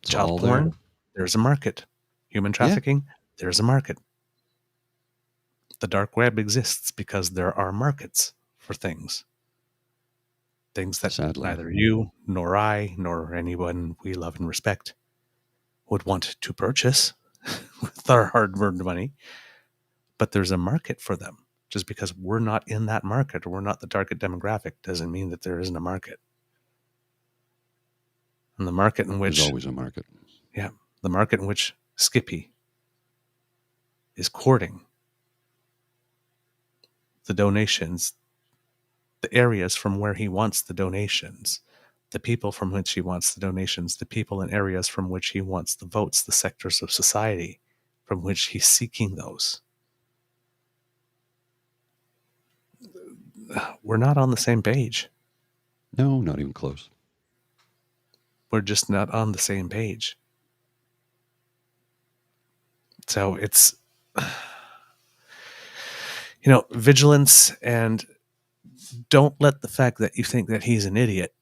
It's Child all porn, there. there's a market. Human trafficking, there's a market. The dark web exists because there are markets for things. Things that Sadly. neither you, nor I, nor anyone we love and respect would want to purchase with our hard-earned money. But there's a market for them. Just because we're not in that market or we're not the target demographic doesn't mean that there isn't a market. And the market in which... There's always a market. Yeah, the market in which Skippy is courting the donations, the areas from where he wants the donations, the people from which he wants the donations, the people in areas from which he wants the votes, the sectors of society from which he's seeking those. We're not on the same page. No, not even close. We're just not on the same page. So it's, vigilance, and don't let the fact that you think that he's an idiot,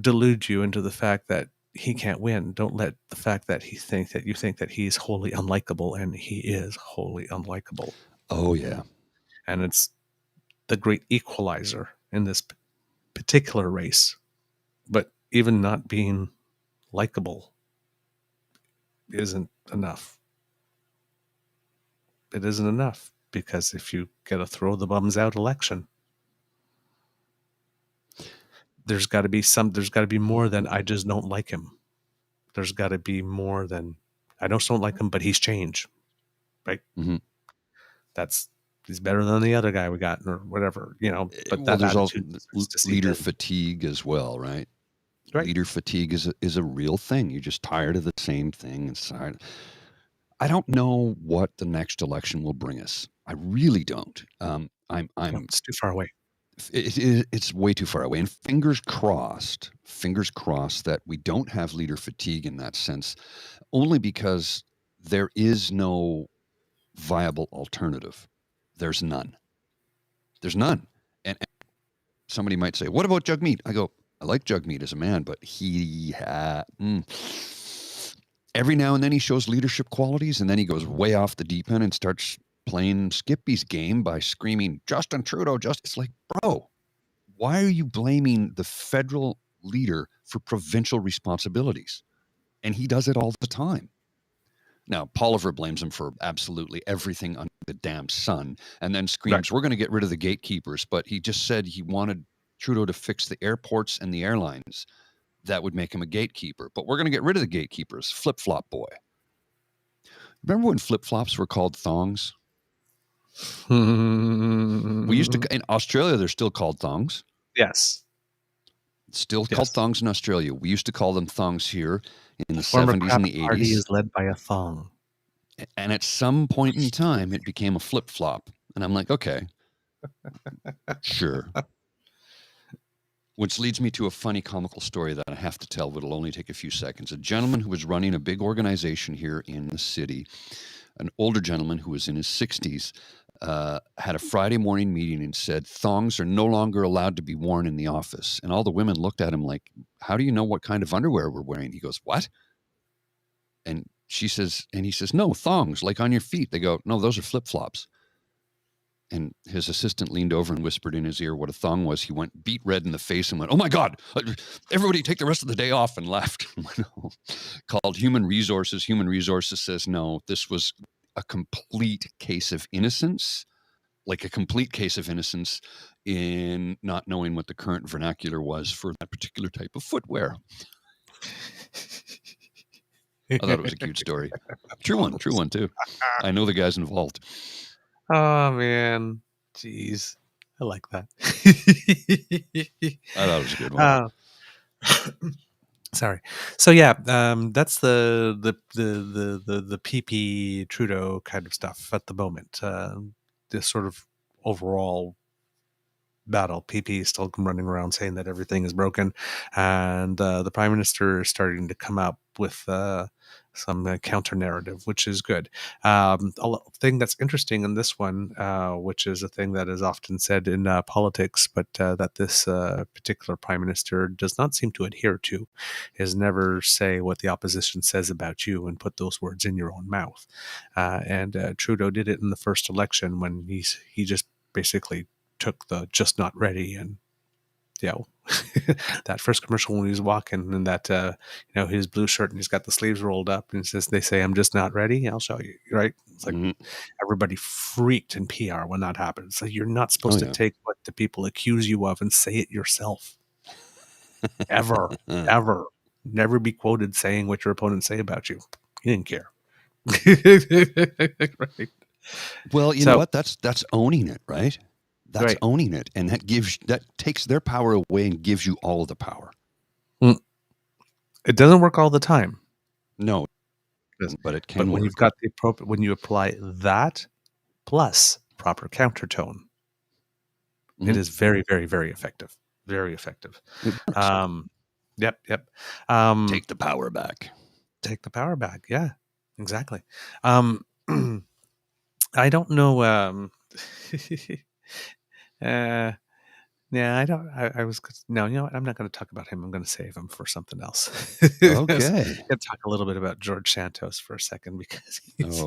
delude you into the fact that he can't win. Don't let the fact that you think that he's wholly unlikable, and he is wholly unlikable. Oh, yeah. And it's the great equalizer in this particular race. But even not being likable isn't enough. It isn't enough, because if you get a throw the bums out election, there's got to be more than I just don't like him. There's got to be more than I just don't like him, but he's changed, right? Mm-hmm. He's better than the other guy we got, or whatever, But well, there's also to leader fatigue as well, right? Right. Leader fatigue is a real thing. You're just tired of the same thing. I don't know what the next election will bring us. I really don't. It's too far away. It's way too far away. And fingers crossed that we don't have leader fatigue in that sense, only because there is no viable alternative. There's none. And somebody might say, what about Jugmeat? I go, I like Jugmeat as a man, but every now and then he shows leadership qualities, and then he goes way off the deep end and starts playing Skippy's game by screaming, Justin Trudeau, it's like, bro, why are you blaming the federal leader for provincial responsibilities? And he does it all the time. Now, Polliver blames him for absolutely everything under the damn sun, and then screams, We're going to get rid of the gatekeepers. But he just said he wanted Trudeau to fix the airports and the airlines. That would make him a gatekeeper. But we're going to get rid of the gatekeepers. Flip-flop boy. Remember when flip-flops were called thongs? We used to, in Australia, they're still called thongs. Yes. Still called thongs in Australia. We used to call them thongs here in the Former 70s and the 80s. Party is led by a thong. And at some point in time, it became a flip-flop. And I'm like, okay, sure. Which leads me to a funny comical story that I have to tell, but it'll only take a few seconds. A gentleman who was running a big organization here in the city, an older gentleman who was in his 60s, had a Friday morning meeting and said, thongs are no longer allowed to be worn in the office. And all the women looked at him like, how do you know what kind of underwear we're wearing? He goes, what? And he says, no, thongs, like on your feet. They go, no, those are flip-flops. And his assistant leaned over and whispered in his ear what a thong was. He went beet red in the face and went, oh my God, everybody take the rest of the day off, and left. Called Human Resources. Human Resources says, no, this was a complete case of innocence, in not knowing what the current vernacular was for that particular type of footwear. I thought it was a cute story. True one too. I know the guys involved. Oh, man. Jeez. I like that. I thought it was a good one. Sorry. So yeah, that's the PP Trudeau kind of stuff at the moment. This sort of overall battle. PP is still running around saying that everything is broken, and the prime minister is starting to come up with some counter narrative, which is good. Thing that's interesting in this one, which is a thing that is often said in politics, but that this particular prime minister does not seem to adhere to, is never say what the opposition says about you and put those words in your own mouth. And Trudeau did it in the first election when he just basically took the just not ready and that first commercial when he was walking in that his blue shirt and he's got the sleeves rolled up and he says they say I'm just not ready, I'll show you, right? It's like everybody freaked in PR when that happens. So you're not supposed to take what the people accuse you of and say it yourself. Ever. Never be quoted saying what your opponents say about you. He didn't care. Right. Well, you know what? That's owning it, right? That's right. owning it, and that takes their power away and gives you all of the power. It doesn't work all the time. No, but it can But when work. you've got the appropriate, when you apply that plus proper countertone, it is very, very, very effective. Very effective. It works. Yep. Take the power back. Take the power back. Yeah, exactly. I don't know. Yeah, I don't. I was no. You know what? I'm not going to talk about him. I'm going to save him for something else. Okay. Let's talk a little bit about George Santos for a second because he's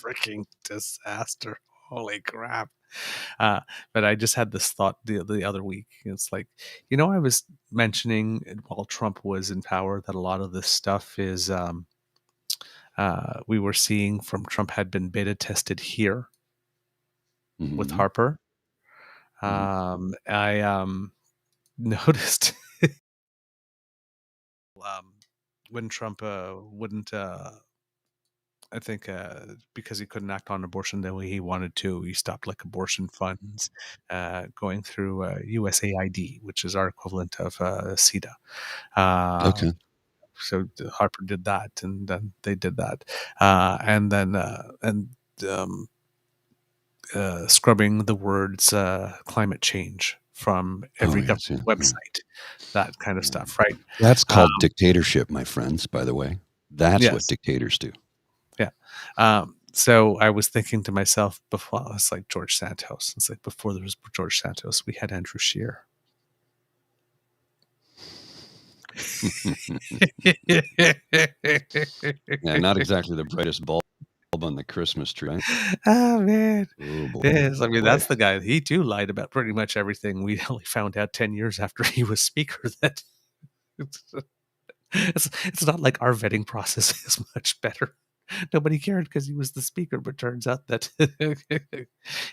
freaking disaster. Holy crap! But I just had this thought the other week. It's like, I was mentioning while Trump was in power that a lot of this stuff is we were seeing from Trump had been beta tested here with Harper. I noticed when Trump wouldn't, I think, because he couldn't act on abortion the way he wanted to, he stopped like abortion funds going through USAID, which is our equivalent of CETA. Okay. So Harper did that, and then they did that, and then scrubbing the words climate change from every government website, that kind of stuff, right? That's called dictatorship, my friends, by the way. That's what dictators do. Yeah. So I was thinking to myself before, it's like George Santos. It's like before there was George Santos, we had Andrew Scheer. Yeah, not exactly the brightest bulb on the Christmas tree. Right? Oh man. Oh, boy. Yes, I mean that's the guy. He too lied about pretty much everything. We only found out 10 years after he was speaker that it's not like our vetting process is much better. Nobody cared because he was the speaker, but turns out that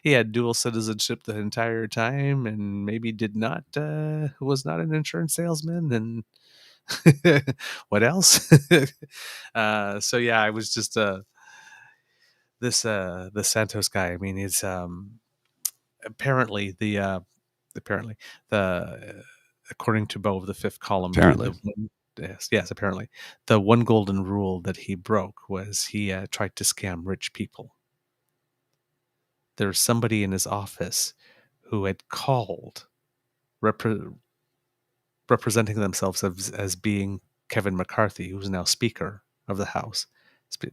he had dual citizenship the entire time and maybe was not an insurance salesman and what else? So yeah, I was just the Santos guy. I mean, he's apparently the according to Bo of the Fifth Column, yes, apparently the one golden rule that he broke was he tried to scam rich people. There's somebody in his office who had called representing themselves as being Kevin McCarthy, who's now Speaker of the House,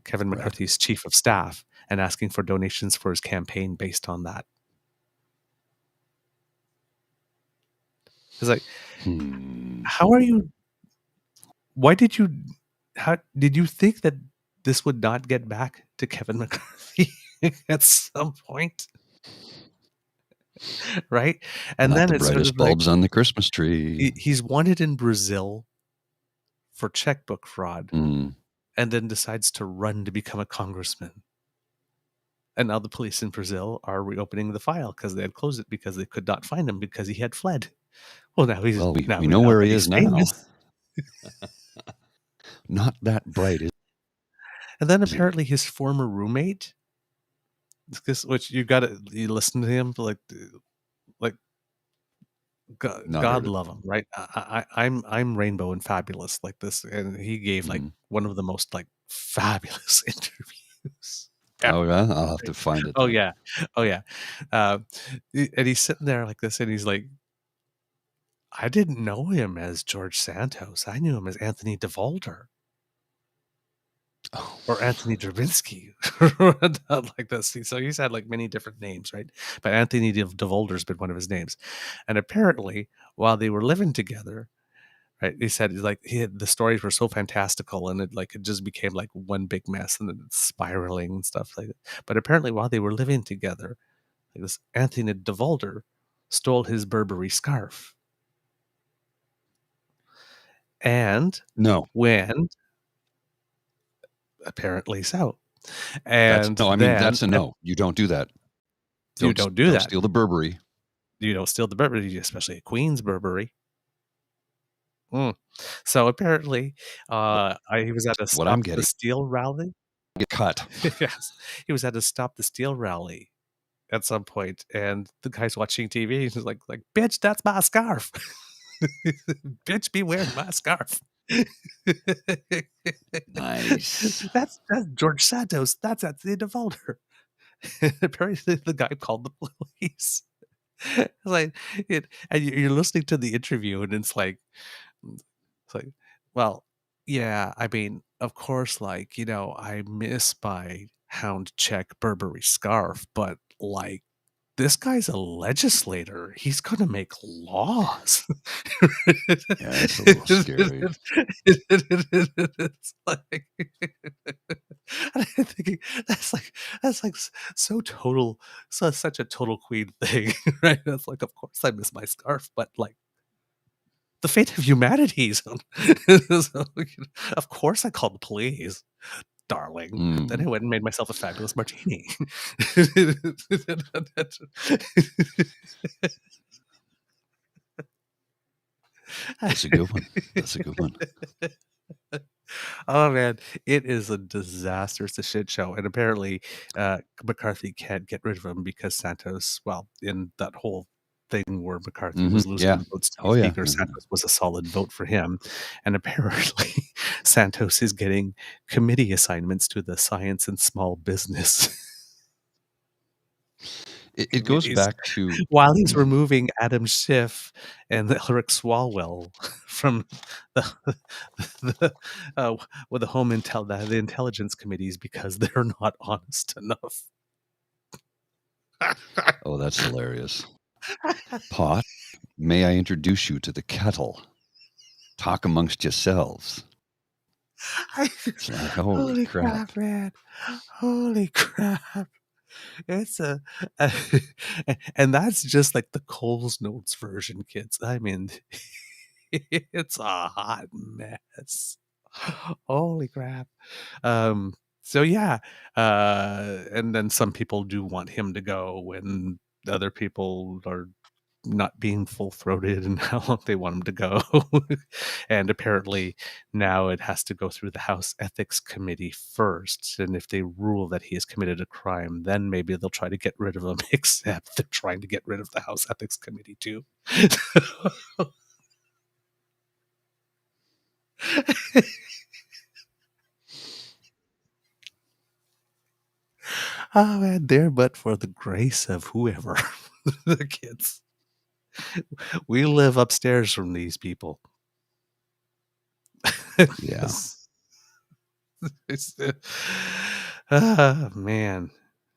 Kevin McCarthy's chief of staff, and asking for donations for his campaign based on that. It's like, how did you think that this would not get back to Kevin McCarthy at some point? Right? And not then the it's brightest bulbs on the Christmas tree. He's wanted in Brazil for checkbook fraud and then decides to run to become a congressman. And now the police in Brazil are reopening the file because they had closed it because they could not find him because he had fled. Well, now he's we know where he is now. Not that bright, is and then apparently his former roommate, which you listen to him like Not heard God it. love him, right? I'm rainbow and fabulous like this, and he gave like Mhm. one of the most like fabulous interviews ever. Oh, yeah? I'll have to find it Oh then. yeah, oh yeah. Uh, and he's sitting there like this, and he's like, "I didn't know him as George Santos. I knew him as Anthony DeVolder Oh. or Anthony Drabinsky," like this. So he's had like many different names, right? But Anthony DeVolder's been one of his names, and apparently, while they were living together, right? He said like the stories were so fantastical, and it just became like one big mess, and then it's spiraling and stuff like that. But apparently, while they were living together, like this Anthony DeVolder stole his Burberry scarf and No. went apparently so. That's And no, I mean, then that's a no. You don't do that. you don't do Don't that. steal the Burberry. You don't steal the Burberry, especially a Queen's Burberry. Mm. So apparently, he was at a What I'm Stop the getting, Steal rally. get cut. Yes, he was at a Stop the Steal rally at some point, and the guy's watching TV. He's like, "Bitch, that's my scarf. Bitch, be wearing my scarf." Nice. That's George Santos. That's Anthony DeVolder. Apparently, the guy called the police. It's like and you're listening to the interview, and it's like, well, yeah, I mean, of course, like, I miss my Hound Check Burberry scarf, but like, this guy's a legislator. He's going to make laws. Yeah, that's a little scary. It's like, and I'm thinking that's like so total, such a total queen thing, right? That's like, of course I miss my scarf, but like the fate of humanity. So, of course I called the police, darling. Then I Mm. went and made myself a fabulous martini. That's a good one. That's a good one. Oh man, it is a disaster. It's a shit show, and apparently, McCarthy can't get rid of him because Santos. Well, in that whole thing where McCarthy Mhm. was losing Yeah. the votes to be Oh, yeah. speaker, Mhm. Santos was a solid vote for him, and apparently, Santos is getting committee assignments to the science and small business It goes committees back to while he's removing Adam Schiff and Rick Swalwell from the uh, with the intelligence committees because they're not honest enough. oh, that's hilarious. Pot, may I introduce you to the kettle? Talk amongst yourselves. It's like, holy Holy crap. crap, man! Holy crap! It's and that's just like the Coles Notes version, kids. I mean, it's a hot mess. Holy crap. So yeah, and then some people do want him to go, and other people are not being full-throated and how long they want him to go. And apparently now it has to go through the House Ethics Committee first, and if they rule that he has committed a crime, then maybe they'll try to get rid of him, except they're trying to get rid of the House Ethics Committee too. Oh man, there but for the grace of whoever. The kids. We live upstairs from these people. Yeah. It's, man.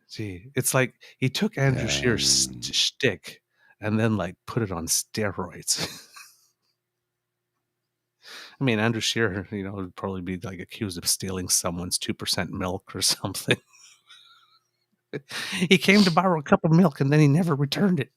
Gee, it's like he took Andrew Yeah. Scheer's shtick and then like put it on steroids. I mean, Andrew Scheer, would probably be like accused of stealing someone's 2% milk or something. He came to borrow a cup of milk and then he never returned it.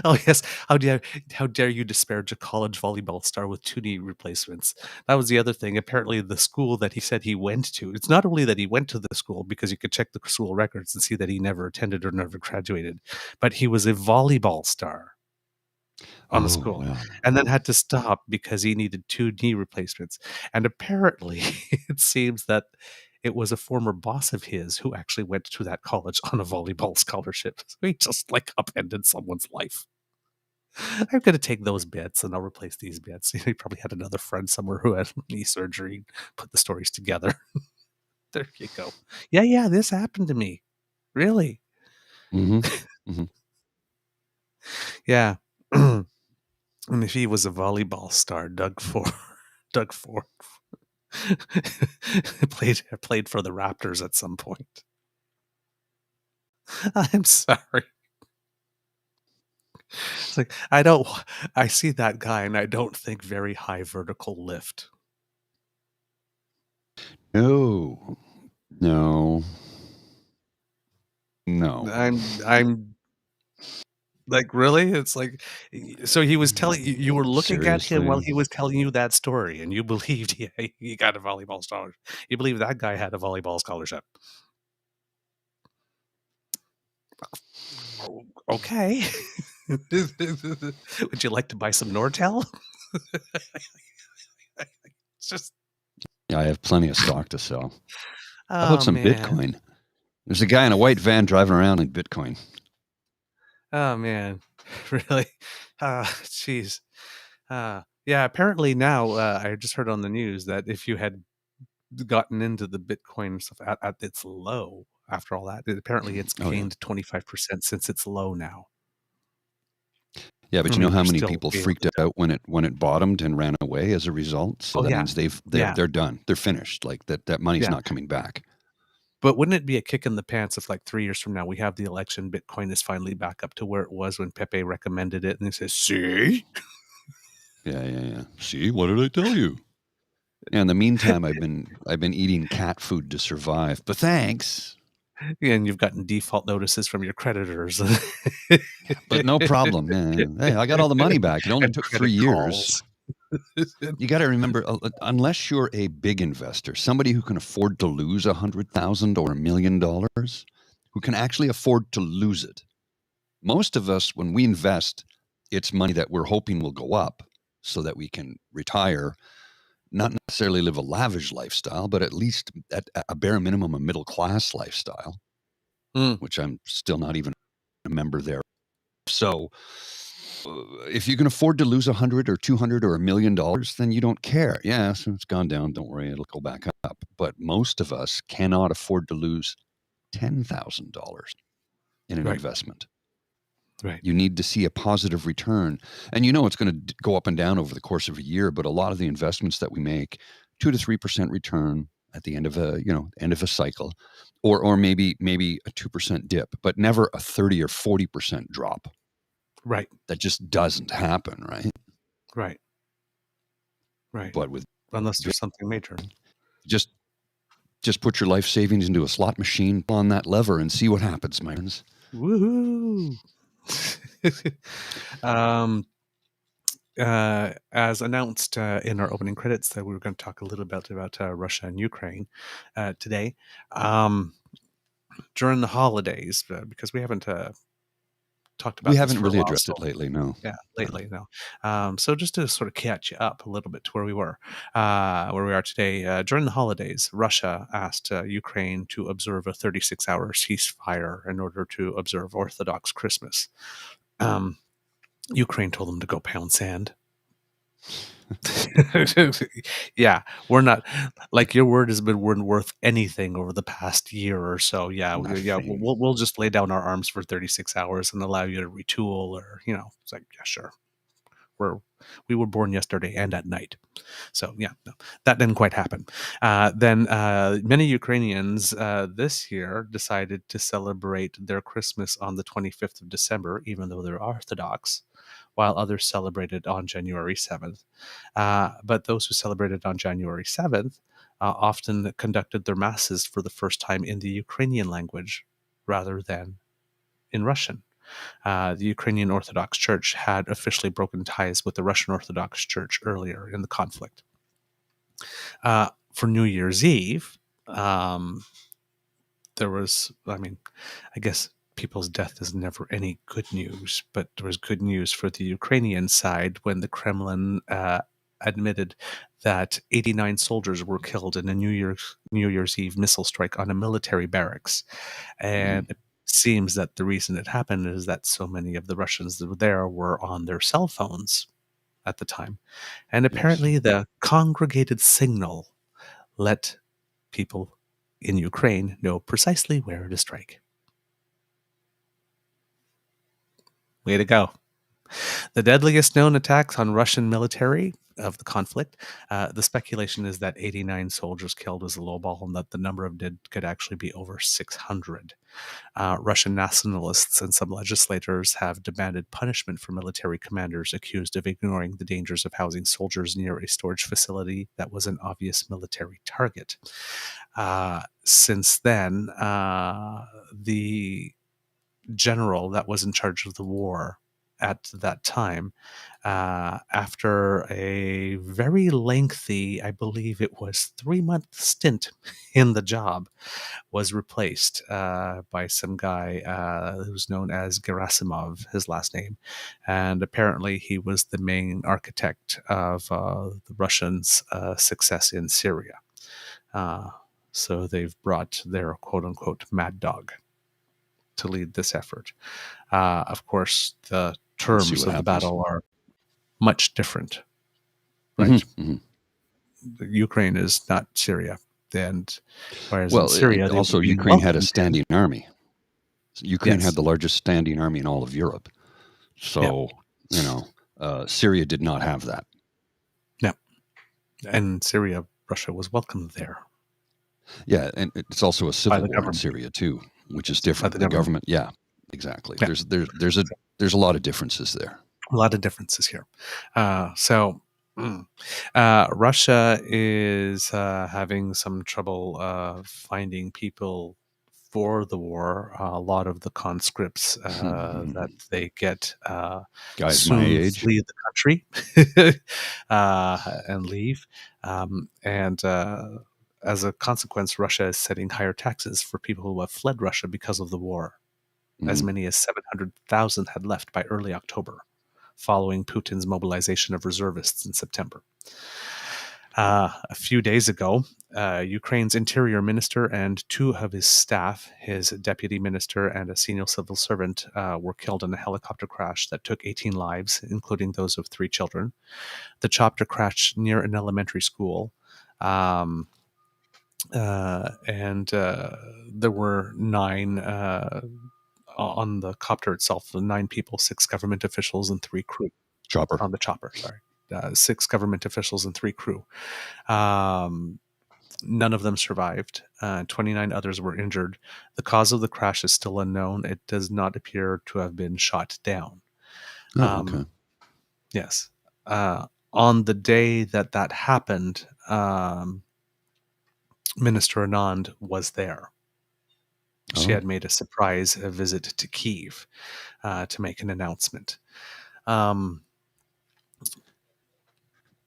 Oh yes, how dare you disparage a college volleyball star with 2 knee replacements? That was the other thing. Apparently, the school that he said he went to, it's not only that he went to the school, because you could check the school records and see that he never attended or never graduated, but he was a volleyball star on the Oh, school, well. and then had to stop because he needed 2 knee replacements. And apparently, it seems that it was a former boss of his who actually went to that college on a volleyball scholarship. So he just like upended someone's life. I'm going to take those bits and I'll replace these bits. He probably had another friend somewhere who had knee surgery, put the stories together. There you go. Yeah, this happened to me. Really? Mm-hmm. Mm-hmm. Yeah. And if he was a volleyball star, Doug Ford played for the Raptors at some point. I'm sorry. It's like I see that guy and I don't think very high vertical lift. No. No. No. I'm like, really? It's like, so he was telling you, you were looking at him while Seriously. he was telling you that story, and you believed he got a volleyball scholarship. You believe that guy had a volleyball scholarship. Okay. Would you like to buy some Nortel? It's just, Yeah, I have plenty of stock to sell. How about oh some man. Bitcoin? There's a guy in a white van driving around in Bitcoin. Oh man. Really? Jeez. Yeah, apparently now, I just heard on the news that if you had gotten into the Bitcoin stuff at its low after all that, apparently it's Oh yeah. gained 25% since it's low now. Yeah, but I you know mean, how you're many still people able freaked to. out when it bottomed and ran away as a result? So Oh that yeah, means yeah, they're done. They're finished. Like that money's yeah. not coming back. But wouldn't it be a kick in the pants if, like, 3 years from now, we have the election, Bitcoin is finally back up to where it was when Pepe recommended it, and he says, "See." Yeah. See, what did I tell you? Yeah, in the meantime, I've been eating cat food to survive. But thanks. And you've gotten default notices from your creditors. But no problem. Yeah. Hey, I got all the money back. It only And took credit 3 years. calls. You got to remember, unless you're a big investor, somebody who can afford to lose $100,000 or $1,000,000, who can actually afford to lose it. Most of us, when we invest, it's money that we're hoping will go up so that we can retire, not necessarily live a lavish lifestyle, but at least at a bare minimum, a middle class lifestyle, Mm, which I'm still not even a member there. So if you can afford to lose 100 or 200 or $1,000,000, then you don't care. Yeah, so it's gone down. Don't worry, it'll go back up. But most of us cannot afford to lose $10,000 in an right, investment. right. You need to see a positive return. And you know it's going to go up and down over the course of a year, but a lot of the investments that we make, 2 to 3% return at the end of a cycle, or maybe a 2% dip, but never a 30 or 40% drop. Right, That just doesn't happen, right? right, right. But with Unless there's something major. just just put your life savings into a slot machine, pull on that lever and see what happens, my friends. Woohoo! um, as announced in our opening credits, that we were going to talk a little bit about Russia and Ukraine today. During the holidays, because we haven't talked We about this haven't for a really while. addressed So it lately, no. yeah, No. lately, no. So just to sort of catch you up a little bit to where we are today. During the holidays, Russia asked Ukraine to observe a 36-hour ceasefire in order to observe Orthodox Christmas. Um, Ukraine told them to go pound sand. Yeah, we're not, like, your word has been worth anything over the past year or so. Yeah, Nothing. we'll just lay down our arms for 36 hours and allow you to retool, or it's like, yeah, sure. We were born yesterday and at night. So yeah, no, that didn't quite happen. Then many Ukrainians this year decided to celebrate their Christmas on the 25th of December, even though they're Orthodox, while others celebrated on January 7th. But those who celebrated on January 7th often conducted their masses for the first time in the Ukrainian language rather than in Russian. The Ukrainian Orthodox Church had officially broken ties with the Russian Orthodox Church earlier in the conflict. For New Year's Eve, there was, I guess people's death is never any good news, but there was good news for the Ukrainian side when the Kremlin admitted that 89 soldiers were killed in a New Year's Eve missile strike on a military barracks. And it seems that the reason it happened is that so many of the Russians that were there were on their cell phones at the time. And Yes. apparently the congregated signal let people in Ukraine know precisely where to strike. Way to go. The deadliest known attacks on Russian military of the conflict, the speculation is that 89 soldiers killed was a lowball and that the number of dead could actually be over 600. Russian nationalists and some legislators have demanded punishment for military commanders accused of ignoring the dangers of housing soldiers near a storage facility that was an obvious military target. Since then, the general that was in charge of the war at that time, after a very lengthy, I believe it was 3-month stint in the job, was replaced by some guy who's known as Gerasimov, his last name. And apparently he was the main architect of the Russians' success in Syria. So they've brought their quote-unquote mad dog to lead this effort. Of course, the We'll see terms what of the happens. battle are much different, right? Mhm. Ukraine is not Syria, and whereas in Well, Syria they were also being Ukraine had a welcomed in. standing army. Ukraine had Yes, the largest standing army in all of Europe. yeah, So, Syria did not have that. yeah, and Syria, Russia was welcomed there Yeah, and it's also a by civil the war in government. Syria too, which is By different. the The government, government, yeah, exactly. yeah, There's a lot of differences there. a lot of differences here. Russia is having some trouble finding people for the war. A lot of the conscripts that they get Guys my soon age. flee the country and leave. And as a consequence, Russia is setting higher taxes for people who have fled Russia because of the war. As Mhm. many as 700,000 had left by early October, following Putin's mobilization of reservists in September. A few days ago, Ukraine's interior minister and 2 of his staff, his deputy minister and a senior civil servant, were killed in a helicopter crash that took 18 lives, including those of 3 children. The chopper crashed near an elementary school. And there were 9 on the copter itself, 9 people, 6 government officials, and 3 crew Chopper. on the chopper. Sorry, 6 government officials and 3 crew. Um, None of them survived. 29 others were injured. The cause of the crash is still unknown. It does not appear to have been shot down. Oh, okay. Yes. On the day that that happened, Minister Anand was there. She Oh, had made a surprise visit to Kyiv to make an announcement. Um,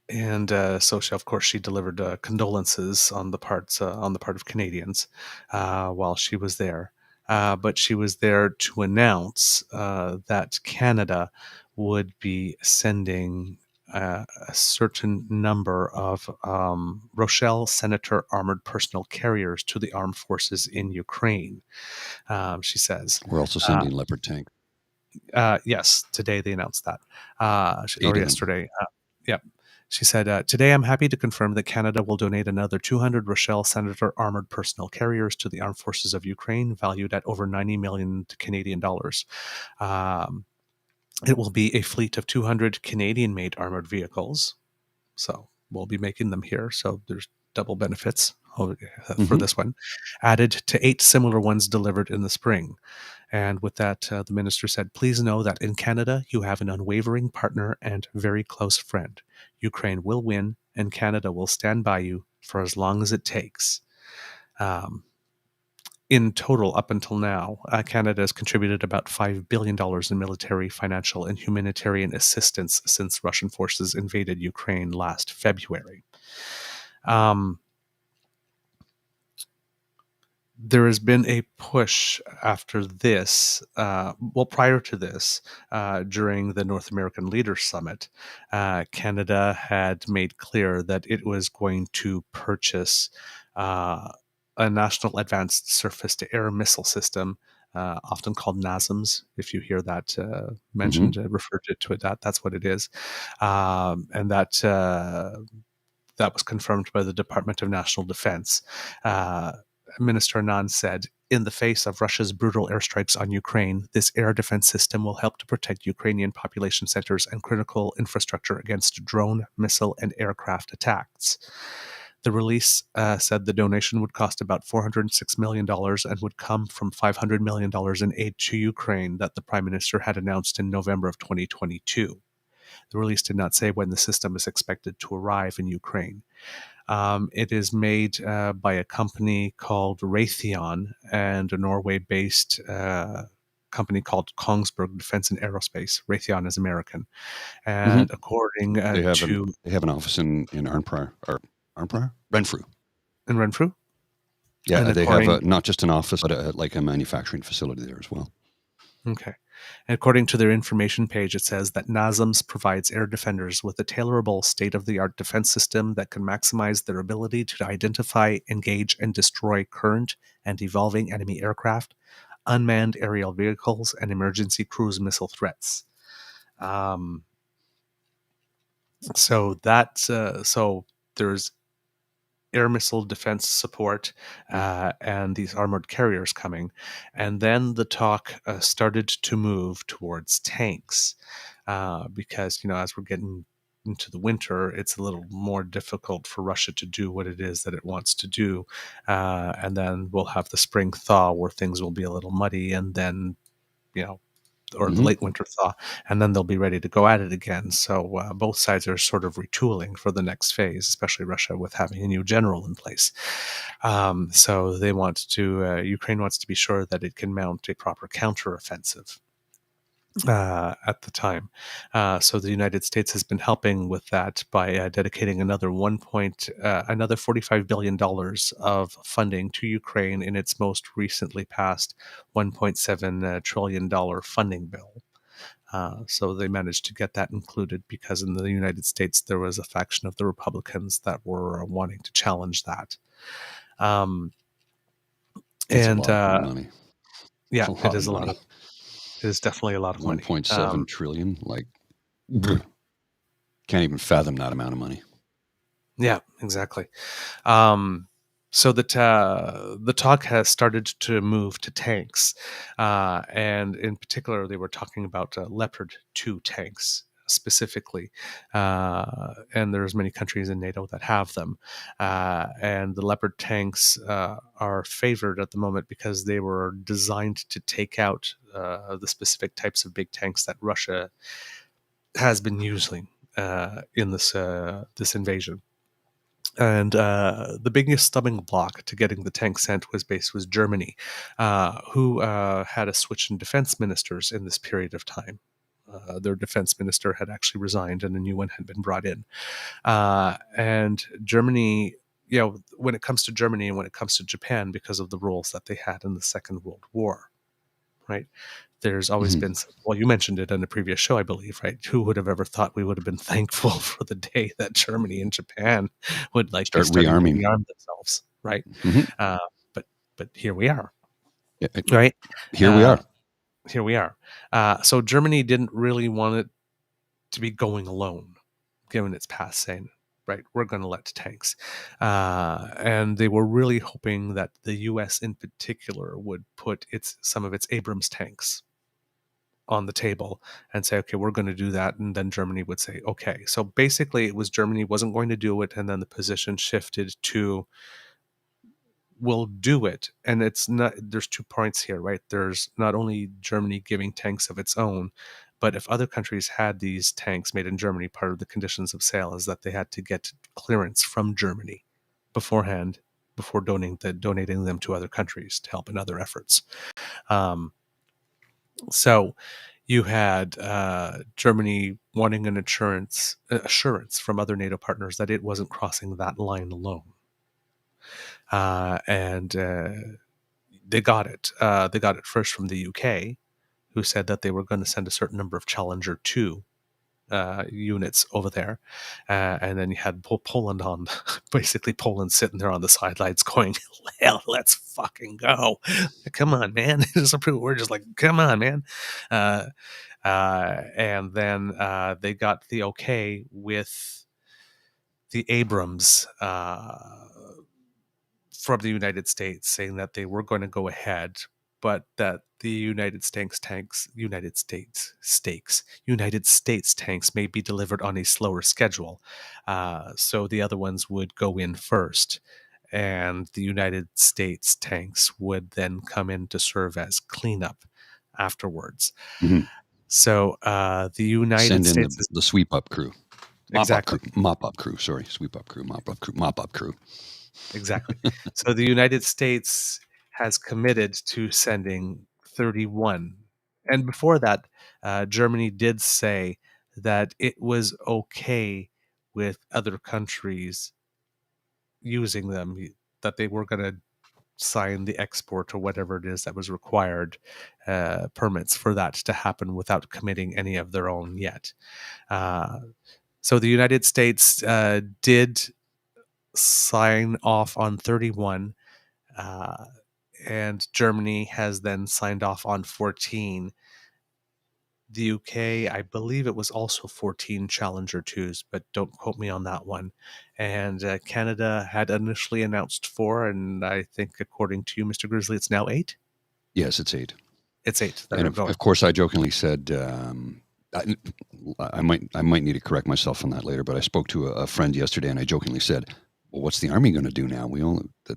and so she, of course, she delivered condolences on the part of Canadians while she was there. But she was there to announce that Canada would be sending a certain number of Rochelle Senator armored personnel carriers to the armed forces in Ukraine. She says, we're also uh, sending Leopard tank. yes, today they announced that, or 8 of them. yesterday. Yep. She said, today I'm happy to confirm that Canada will donate another 200 Rochelle Senator armored personnel carriers to the armed forces of Ukraine, valued at over 90 million Canadian dollars. It will be a fleet of 200 Canadian-made armored vehicles. So we'll be making them here. So there's double benefits for this one, added to 8 similar ones delivered in the spring. And with that, the minister said, please know that in Canada, you have an unwavering partner and very close friend. Ukraine will win, and Canada will stand by you for as long as it takes. In total, up until now, Canada has contributed about $5 billion in military, financial, and humanitarian assistance since Russian forces invaded Ukraine last February. there has been a push after this, prior to this, during the North American Leaders Summit, Canada had made clear that it was going to purchase a National Advanced Surface-to-Air Missile System, often called NASAMS. If you hear that Hmm. mentioned, referred to it, that's what it is. And that was confirmed by the Department of National Defense. Uh, Minister Anand said, in the face of Russia's brutal airstrikes on Ukraine, this air defense system will help to protect Ukrainian population centers and critical infrastructure against drone, missile, and aircraft attacks. The release said the donation would cost about $406 million and would come from $500 million in aid to Ukraine that the Prime Minister had announced in November of 2022. The release did not say when the system is expected to arrive in Ukraine. It is made by a company called Raytheon and a Norway-based company called Kongsberg Defense and Aerospace. Raytheon is American, Hmm. and according to They have an office in Arnprior or Arnprior Renfrew. in Renfrew, Yeah, and they have according not just an office, but like a manufacturing facility there as well. okay. According to their information page, it says that NASAMS provides air defenders with a tailorable state-of-the-art defense system that can maximize their ability to identify, engage, and destroy current and evolving enemy aircraft, unmanned aerial vehicles, and emergency cruise missile threats. Um, so there's air missile defense support and these armored carriers coming. And then the talk started to move towards tanks because, as we're getting into the winter, it's a little more difficult for Russia to do what it is that it wants to do. And then we'll have the spring thaw where things will be a little muddy, and then, or the Hmm. late winter thaw, and then they'll be ready to go at it again. So both sides are sort of retooling for the next phase, especially Russia with having a new general in place. So they want to, Ukraine wants to be sure that it can mount a proper counteroffensive at the time. So the United States has been helping with that by dedicating another another $45 billion of funding to Ukraine in its most recently passed $1.7 trillion funding bill. So they managed to get that included because in the United States there was a faction of the Republicans that were wanting to challenge that. Um, It's a and lot of money. yeah, A it lot of is a lot money. of it is definitely a lot of money. 1.7 trillion. Like, can't even fathom that amount of money. Yeah, exactly. Um, so the talk has started to move to tanks, and in particular, they were talking about Leopard 2 tanks specifically, and there's many countries in NATO that have them, and the Leopard tanks are favored at the moment because they were designed to take out the specific types of big tanks that Russia has been using in this invasion. And the biggest stumbling block to getting the tank sent was Germany, who had a switch in defense ministers in this period of time. Their defense minister had actually resigned, and a new one had been brought in. And Germany, when it comes to Germany and when it comes to Japan, because of the roles that they had in the Second World War, right? There's always Hmm. been, well, you mentioned it on a previous show, I believe, right? Who would have ever thought we would have been thankful for the day that Germany and Japan would like be Start starting to rearming. rearm themselves, right? Hmm. Uh, but here we are, Yeah, right? here we Uh, are. Here we are. So Germany didn't really want it to be going alone, given its past, saying, right, we're going to let tanks. And they were really hoping that the U.S. in particular would put some of its Abrams tanks on the table and say, okay, we're going to do that. And then Germany would say, okay. So basically, it was Germany wasn't going to do it. And then the position shifted to, we'll do it. And it's not, there's 2 points here, right? There's not only Germany giving tanks of its own, but if other countries had these tanks made in Germany, part of the conditions of sale is that they had to get clearance from Germany beforehand before donating them to other countries to help in other efforts. So you had Germany wanting an assurance from other NATO partners that it wasn't crossing that line alone. And they got it. They got it first from the UK, who said that they were going to send a certain number of Challenger 2 units over there. And then you had Poland on, basically Poland sitting there on the sidelines going, hell, let's fucking go. Come on, man. We're just like, come on, man. And then they got the okay with the Abrams from the United States, saying that they were going to go ahead, but that the United States tanks may be delivered on a slower schedule. So the other ones would go in first, and the United States tanks would then come in to serve as cleanup afterwards. Mhm. So the United Send in States is the sweep up crew. exactly. Mop up crew. Sorry, sweep up crew, mop up crew. Exactly. So the United States has committed to sending 31. And before that, Germany did say that it was okay with other countries using them, that they were going to sign the export or whatever it is that was required, permits for that to happen without committing any of their own yet. So the United States did sign off on 31, and Germany has then signed off on 14. The UK, I believe it was also 14 Challenger 2s, but don't quote me on that one. And Canada had initially announced 4, and I think, according to you, Mr. Grizzly, it's now 8? Yes, it's 8. It's 8 that And are going. of course, I jokingly said, I might need to correct myself on that later, but I spoke to a friend yesterday, and I jokingly said, well, what's the Army going to do now?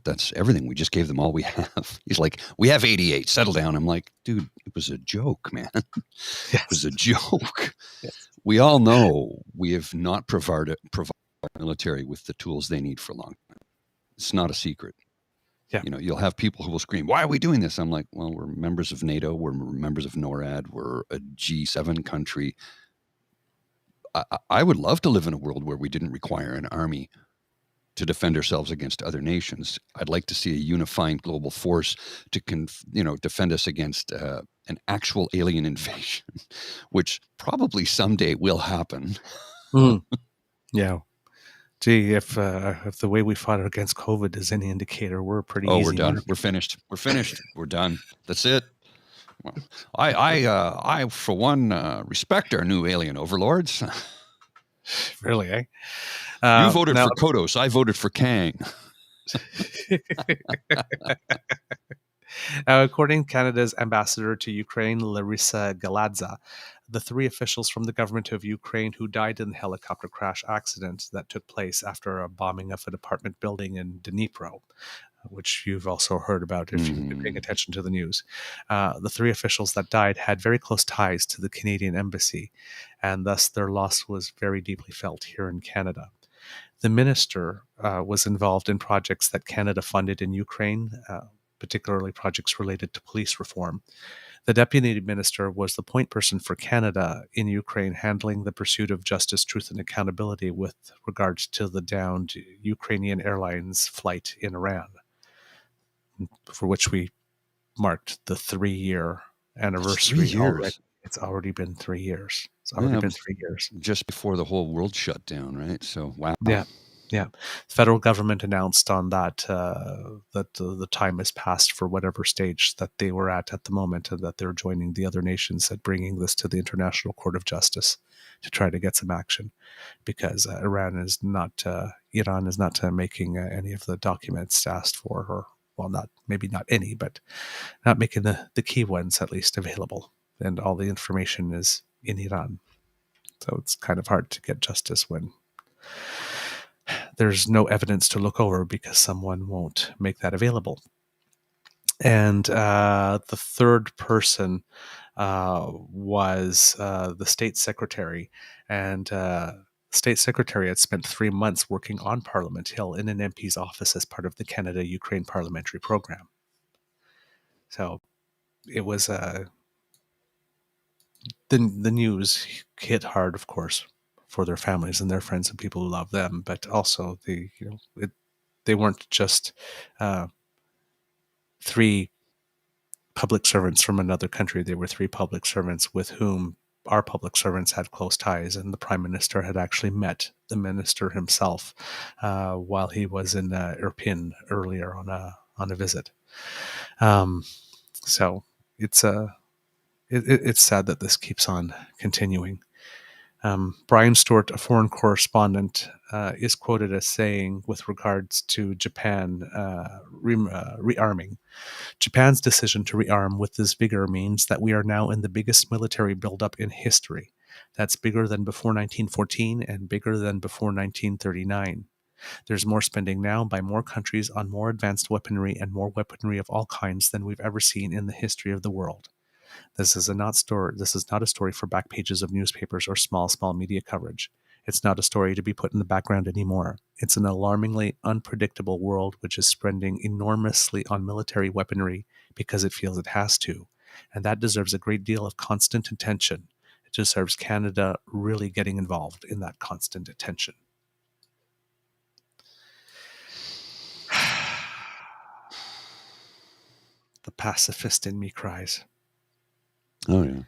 That's everything. We just gave them all we have. He's like, we have 88. Settle down. I'm like, dude, it was a joke, man. Yes. It was a joke. Yes. We all know we have not provided our military with the tools they need for a long time. It's not a secret. Yeah. You know, you'll have people who will scream, why are we doing this? I'm like, well, we're members of NATO. We're members of NORAD. We're a G7 country. I would love to live in a world where we didn't require an army to defend ourselves against other nations. I'd like to see a unifying global force to defend us against an actual alien invasion, which probably someday will happen. Yeah. Gee, if the way we fought against COVID is any indicator, we're pretty easy. We're done. We're finished. We're finished. We're done. That's it. Well, I for one, respect our new alien overlords. Really, eh? You voted for Kodos. I voted for Kang. According to Canada's ambassador to Ukraine, Larissa Galadza, the 3 officials from the government of Ukraine who died in the helicopter crash accident that took place after a bombing of an apartment building in Dnipro, which you've also heard about if you've been paying attention to the news. The 3 officials that died had very close ties to the Canadian embassy, and thus their loss was very deeply felt here in Canada. The minister was involved in projects that Canada funded in Ukraine, particularly projects related to police reform. The deputy minister was the point person for Canada in Ukraine, handling the pursuit of justice, truth, and accountability with regards to the downed Ukrainian Airlines flight in Iran, for which we marked the 3-year anniversary. 3 years. It's already been 3 years. It's already been 3 years. Just before the whole world shut down, right? So, wow. Yeah. Yeah, the federal government announced on that that the time has passed for whatever stage that they were at the moment, and that they're joining the other nations at bringing this to the International Court of Justice to try to get some action, because Iran is not making any of the documents asked for, or well, maybe not any, but not making the key ones at least available, and all the information is in Iran. So it's kind of hard to get justice when there's no evidence to look over because someone won't make that available. And the third person was the state secretary. And the state secretary had spent 3 months working on Parliament Hill in an MP's office as part of the Canada-Ukraine parliamentary program. So it was the news hit hard, of course, for their families and their friends and people who love them, but also they weren't just 3 public servants from another country. They were 3 public servants with whom our public servants had close ties, and the prime minister had actually met the minister himself while he was in Irpin earlier on a visit. So it's it's sad that this keeps on continuing. Brian Stewart, a foreign correspondent, is quoted as saying, with regards to Japan rearming, Japan's decision to rearm with this vigor means that we are now in the biggest military buildup in history. That's bigger than before 1914 and bigger than before 1939. There's more spending now by more countries on more advanced weaponry and more weaponry of all kinds than we've ever seen in the history of the world. This is not a story for back pages of newspapers or small media coverage. It's not a story to be put in the background anymore. It's an alarmingly unpredictable world which is spending enormously on military weaponry because it feels it has to. And that deserves a great deal of constant attention. It deserves Canada really getting involved in that constant attention. The pacifist in me cries. Oh, yeah.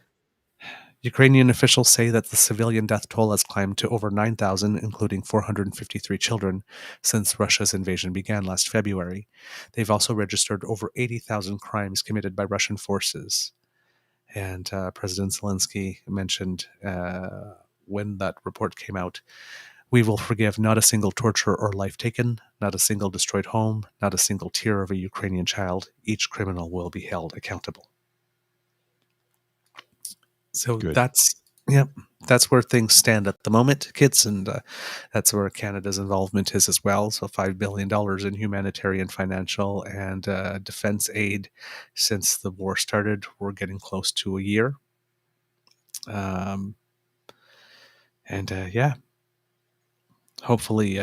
Ukrainian officials say that the civilian death toll has climbed to over 9,000, including 453 children, since Russia's invasion began last February. They've also registered over 80,000 crimes committed by Russian forces. And President Zelensky mentioned when that report came out, we will forgive not a single torture or life taken, not a single destroyed home, not a single tear of a Ukrainian child. Each criminal will be held accountable. So Good. that's where things stand at the moment, kids, and that's where Canada's involvement is as well. So $5 billion in humanitarian, financial, and defense aid since the war started. We're getting close to a year. Hopefully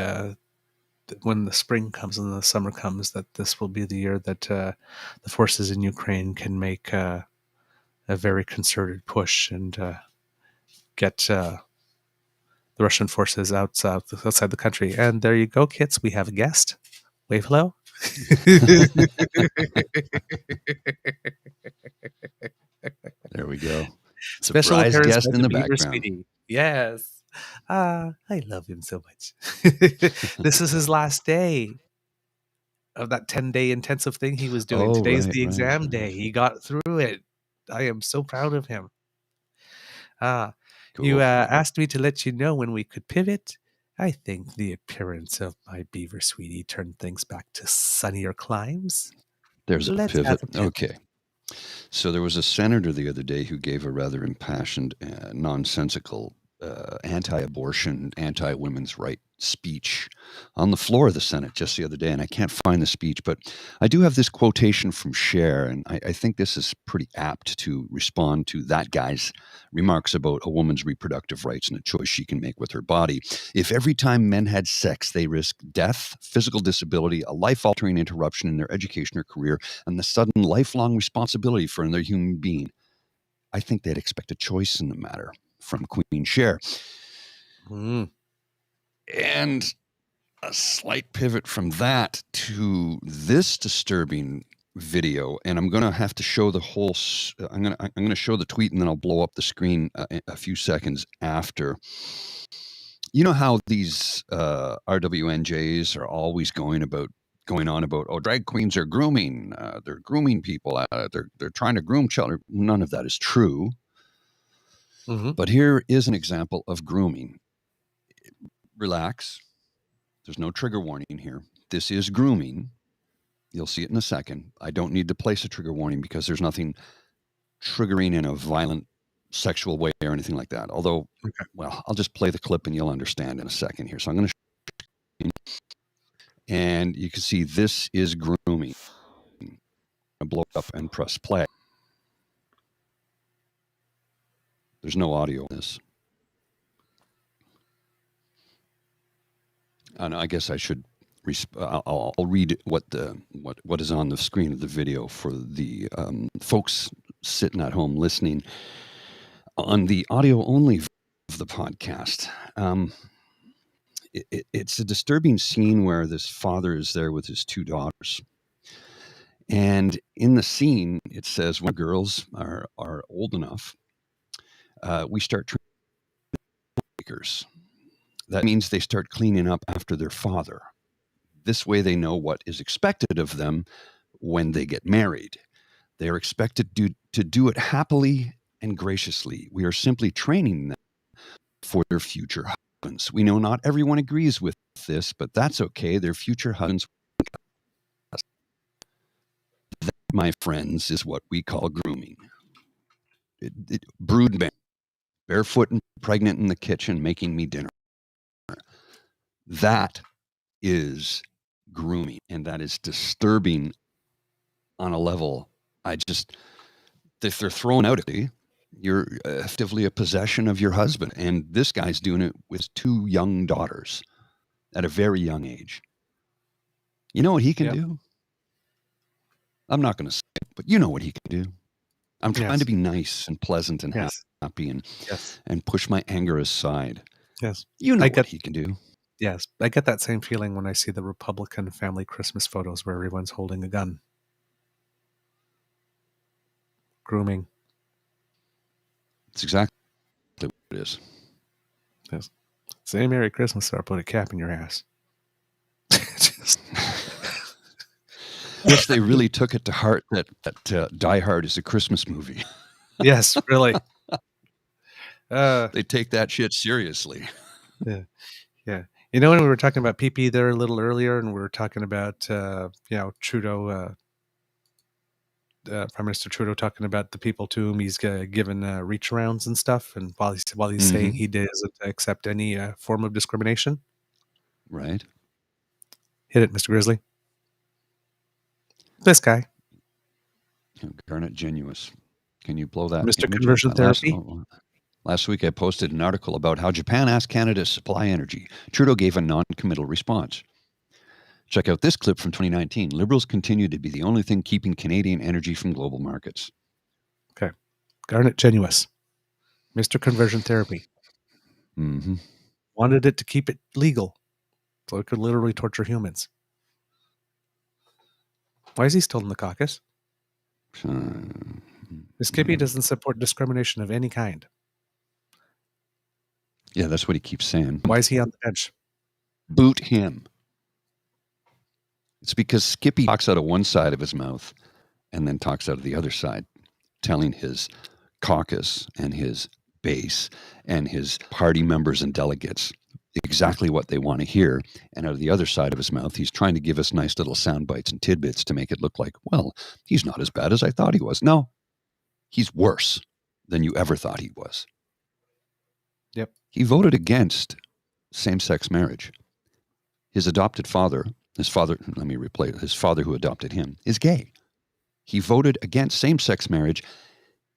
when the spring comes and the summer comes, that this will be the year that the forces in Ukraine can make a very concerted push and get the Russian forces outside the country. And there you go, kids. We have a guest. Wave hello. There we go. Special Surprise appearance guest by in the the Beaver background. Sweetie. Yes. I love him so much. This is his last day of that 10-day intensive thing he was doing. Oh, Today's right, the right, exam right. day. He got through it. I am so proud of him. You Cool. asked me to let you know when we could pivot. I think the appearance of my Beaver Sweetie turned things back to sunnier climes. There's a Let's have pivot. a pivot. Okay. So there was a senator the other day who gave a rather impassioned, nonsensical, anti-abortion, anti-women's right speech on the floor of the Senate just the other day, and I can't find the speech, but I do have this quotation from Cher, and I think this is pretty apt to respond to that guy's remarks about a woman's reproductive rights and a choice she can make with her body. If every time men had sex, they risked death, physical disability, a life-altering interruption in their education or career, and the sudden lifelong responsibility for another human being, I think they'd expect a choice in the matter from Queen Cher. And a slight pivot from that to this disturbing video, and I'm going to have to show the whole. I'm going to show the tweet, and then I'll blow up the screen a few seconds after. You know how these RWNJs are always going on about, oh, drag queens are grooming, they're grooming people, they're trying to groom children. None of that is true. Mm-hmm. But here is an example of grooming. Relax. There's no trigger warning here. This is grooming. You'll see it in a second. I don't need to place a trigger warning because there's nothing triggering in a violent sexual way or anything like that. Although, well, I'll just play the clip and you'll understand in a second here. So I'm going to and you can see this is grooming. I blow it up and press play. There's no audio in this. And I guess I should. I'll read what is on the screen of the video for the folks sitting at home listening on the audio only of the podcast. It's a disturbing scene where this father is there with his 2 daughters, And in the scene, it says when girls are old enough, we start makers. That means they start cleaning up after their father. This way they know what is expected of them when they get married. They are expected to do it happily and graciously. We are simply training them for their future husbands. We know not everyone agrees with this, but that's okay. Their future husbands, that, my friends, is what we call grooming. Brood barefoot and pregnant in the kitchen making me dinner. That is grooming, and that is disturbing on a level. If they're thrown out at you, you're effectively a possession of your husband. And this guy's doing it with 2 young daughters at a very young age. You know what he can do? I'm not going to say it, but you know what he can do. I'm trying to be nice and pleasant and happy and push my anger aside. Yes. You know what he can do. Yes. I get that same feeling when I see the Republican family Christmas photos where everyone's holding a gun. Grooming. It's exactly what it is. Yes. Say Merry Christmas or I'll put a cap in your ass. Yes, they really took it to heart that Die Hard is a Christmas movie. Yes, really. They take that shit seriously. Yeah. Yeah. You know, when we were talking about PP there a little earlier, and we were talking about, Trudeau, Prime Minister Trudeau talking about the people to whom he's given reach arounds and stuff, and while he's saying he doesn't accept any form of discrimination. Right. Hit it, Mr. Grizzly. This guy. Garnet Genuous. Can you blow that Mr. image Conversion up? Therapy? Last week I posted an article about how Japan asked Canada to supply energy. Trudeau gave a non-committal response. Check out this clip from 2019. Liberals continue to be the only thing keeping Canadian energy from global markets. Okay. Garnet Genuous. Mr. Conversion Therapy. Mm-hmm. Wanted it to keep it legal so it could literally torture humans. Why is he still in the caucus? Skippy doesn't support discrimination of any kind. Yeah, that's what he keeps saying. Why is he on the bench? Boot him. It's because Skippy talks out of one side of his mouth and then talks out of the other side, telling his caucus and his base and his party members and delegates exactly what they want to hear. And out of the other side of his mouth, he's trying to give us nice little sound bites and tidbits to make it look like, well, he's not as bad as I thought he was. No, he's worse than you ever thought he was. Yep. He voted against same-sex marriage. His adopted father, his father who adopted him, is gay. He voted against same-sex marriage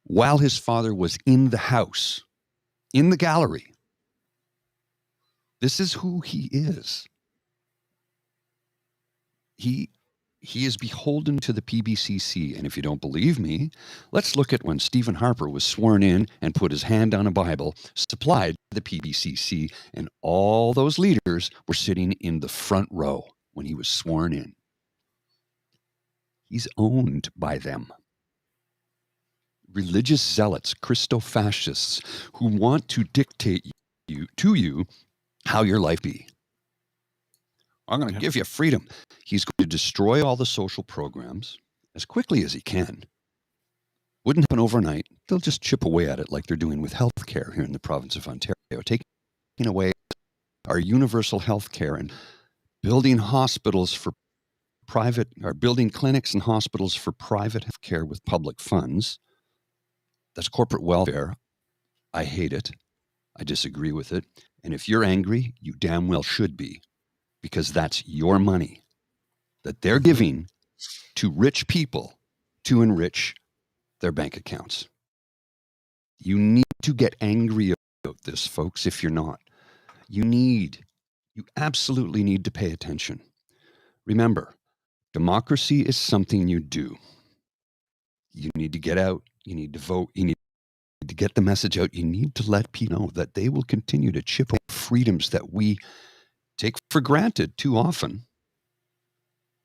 while his father was in the house, in the gallery. This is who he is. He is beholden to the PBCC. And if you don't believe me, let's look at when Stephen Harper was sworn in and put his hand on a Bible supplied by the PBCC, and all those leaders were sitting in the front row when he was sworn in. He's owned by them. Religious zealots, Christo-fascists, who want to dictate to you how your life be. I'm going to give you freedom. He's going to destroy all the social programs as quickly as he can. Wouldn't happen overnight. They'll just chip away at it like they're doing with healthcare here in the province of Ontario, taking away our universal healthcare and building hospitals for private, or building clinics and hospitals for private healthcare with public funds. That's corporate welfare. I hate it. I disagree with it. And if you're angry, you damn well should be, because that's your money that they're giving to rich people to enrich their bank accounts. You need to get angry about this, folks, if you're not. You absolutely need to pay attention. Remember, democracy is something you do. You need to get out. You need to vote. You need to get the message out. You need to let people know that they will continue to chip away freedoms that we take for granted too often.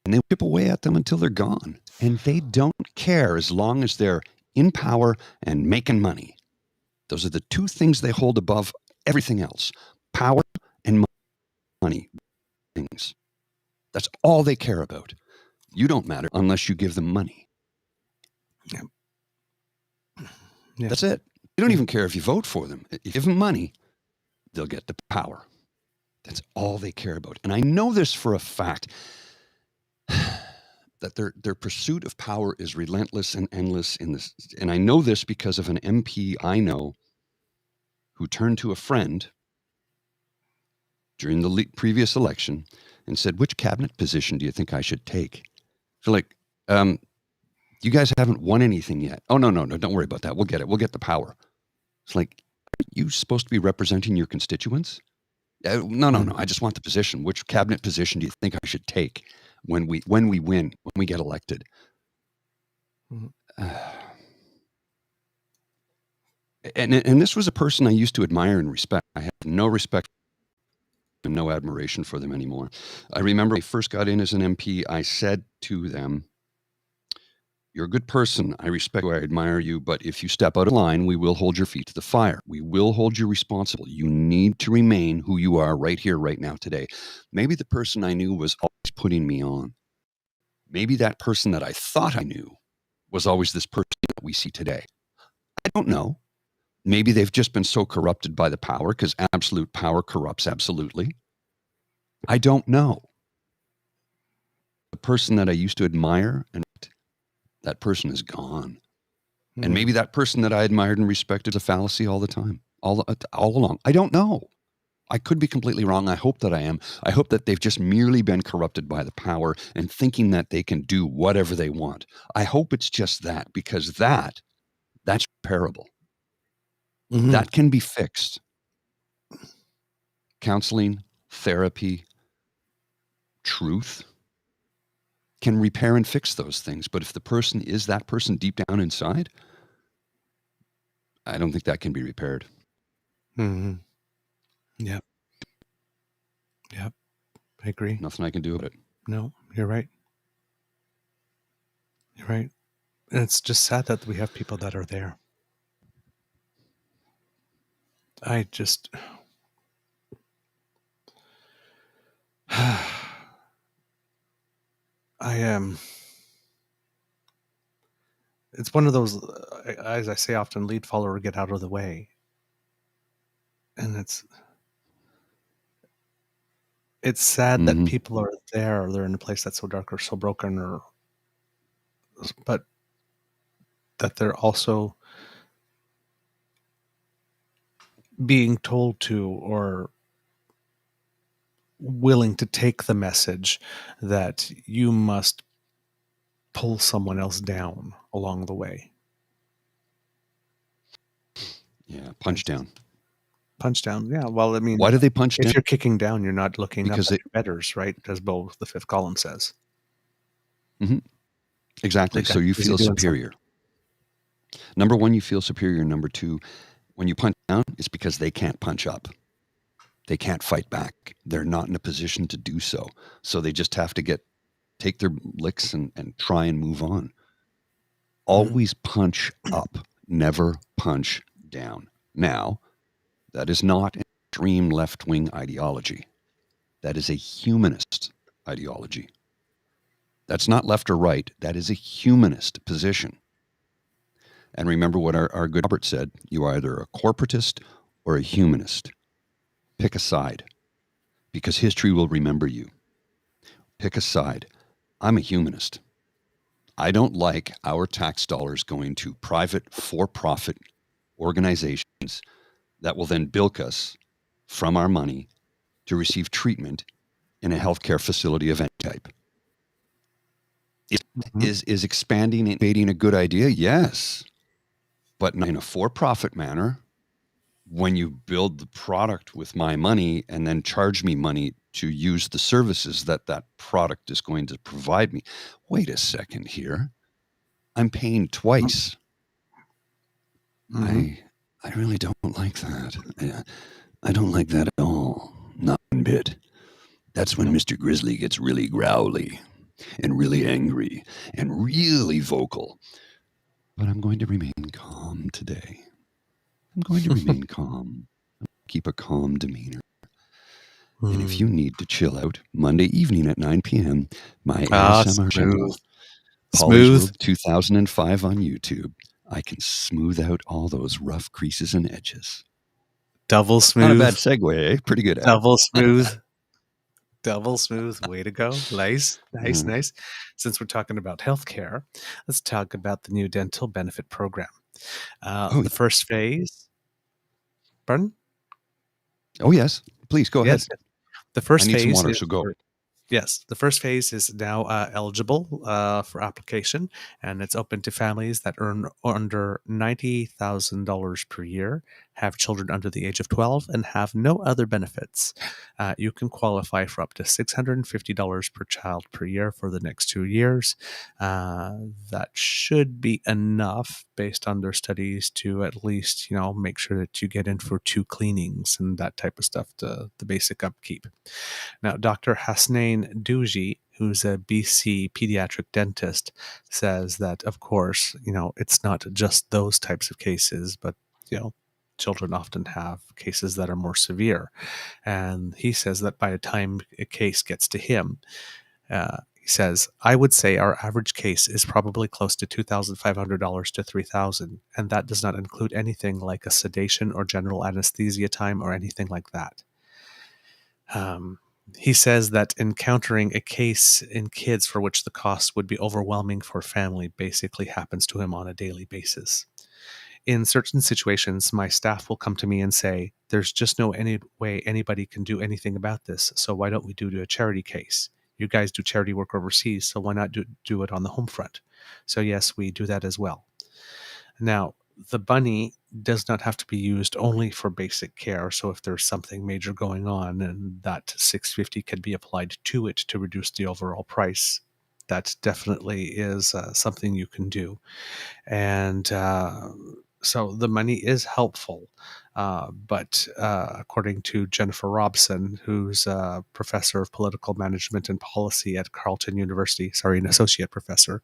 and they chip away at them until they're gone. And they don't care as long as they're in power and making money. Those are the two things they hold above everything else: power and money. Things. That's all they care about. You don't matter unless you give them money. Yeah. That's it. You don't even care if you vote for them. If you give them money, they'll get the power. That's all they care about. And I know this for a fact, that their pursuit of power is relentless and endless in this. And I know this because of an MP I know who turned to a friend during the previous election and said, "Which cabinet position do you think I should take?" So like, you guys haven't won anything yet. Oh, no, don't worry about that. We'll get it. We'll get the power. It's like, aren't you supposed to be representing your constituents? No. I just want the position. Which cabinet position do you think I should take when we win, when we get elected? And this was a person I used to admire and respect. I have no respect and no admiration for them anymore. I remember when I first got in as an MP, I said to them, "You're a good person. I respect you. I admire you. But if you step out of line, we will hold your feet to the fire. We will hold you responsible. You need to remain who you are right here, right now, today." Maybe the person I knew was always putting me on. Maybe that person that I thought I knew was always this person that we see today. I don't know. Maybe they've just been so corrupted by the power, because absolute power corrupts absolutely. I don't know. The person that I used to admire, and that person is gone. And maybe that person that I admired and respected is a fallacy all the time, all along. I don't know. I could be completely wrong. I hope that I am. I hope that they've just merely been corrupted by the power and thinking that they can do whatever they want. I hope it's just that, because that's repairable. That can be fixed. Counseling, therapy, truth can repair and fix those things. But if the person is that person deep down inside, I don't think that can be repaired. Yep. I agree. Nothing I can do about it. No, you're right. You're right. And it's just sad that we have people that are there. I just... I am... It's one of those, as I say often, lead follower, get out of the way. And it's sad that people are there, or they're in a place that's so dark or so broken, but that they're also being told to, or willing to take the message that you must pull someone else down along the way. Yeah, punch down. Punch down. Yeah, well, I mean, why do they punch down? If you're kicking down, you're not looking up at your betters, right? As Bo, the fifth column, says. Exactly. So you feel superior. Number one, you feel superior. Number two, when you punch down, it's because they can't punch up. They can't fight back. They're not in a position to do so. So they just have to take their licks and try and move on. Always punch up, never punch down. Now, that is not an extreme left-wing ideology. That is a humanist ideology. That's not left or right. That is a humanist position. And remember what our good Robert said: you are either a corporatist or a humanist. Pick a side, because history will remember you. Pick a side. I'm a humanist. I don't like our tax dollars going to private, for-profit organizations that will then bilk us from our money to receive treatment in a healthcare facility of any type. Is expanding and innovating a good idea? Yes. But in a for-profit manner, when you build the product with my money and then charge me money to use the services that product is going to provide me. Wait a second here. I'm paying twice. I really don't like that. I don't like that at all. Not one bit. That's when Mr. Grizzly gets really growly. and really angry and really vocal. But I'm going to remain calm today. I'm going to remain calm. Keep a calm demeanor. And if you need to chill out Monday evening at 9 p.m., my ASMR Smooth. channel, Polly's Smooth. World 2005 on YouTube, I can smooth out all those rough creases and edges. Double Not a smooth. bad segue, eh? Pretty good. Double smooth. Double smooth. Way to go. Nice. Nice. Nice. Since we're talking about healthcare, let's talk about the new dental benefit program. The first phase. Pardon? Oh, yes. Please go ahead. Yes. The first I need some phase water, is so go. Yes, the first phase is now eligible for application, and it's open to families that earn under $90,000 per year, have children under the age of 12, and have no other benefits. You can qualify for up to $650 per child per year for the next 2 years. That should be enough based on their studies to at least, make sure that you get in for 2 cleanings and that type of stuff, the basic upkeep. Now, Dr. Hasnain Douji, who's a BC pediatric dentist, says that, of course, it's not just those types of cases, but, children often have cases that are more severe. And he says that by the time a case gets to him, he says, I would say our average case is probably close to $2,500 to $3,000, and that does not include anything like a sedation or general anesthesia time or anything like that. He says that encountering a case in kids for which the cost would be overwhelming for a family basically happens to him on a daily basis. In certain situations, my staff will come to me and say, there's just no any way anybody can do anything about this, so why don't we do a charity case? You guys do charity work overseas, so why not do it on the home front? So yes, we do that as well. Now, the bunny does not have to be used only for basic care. So if there's something major going on and that $650 can be applied to it to reduce the overall price, that definitely is something you can do. And so the money is helpful. But according to Jennifer Robson, who's a professor of political management and policy at Carleton University, an associate professor,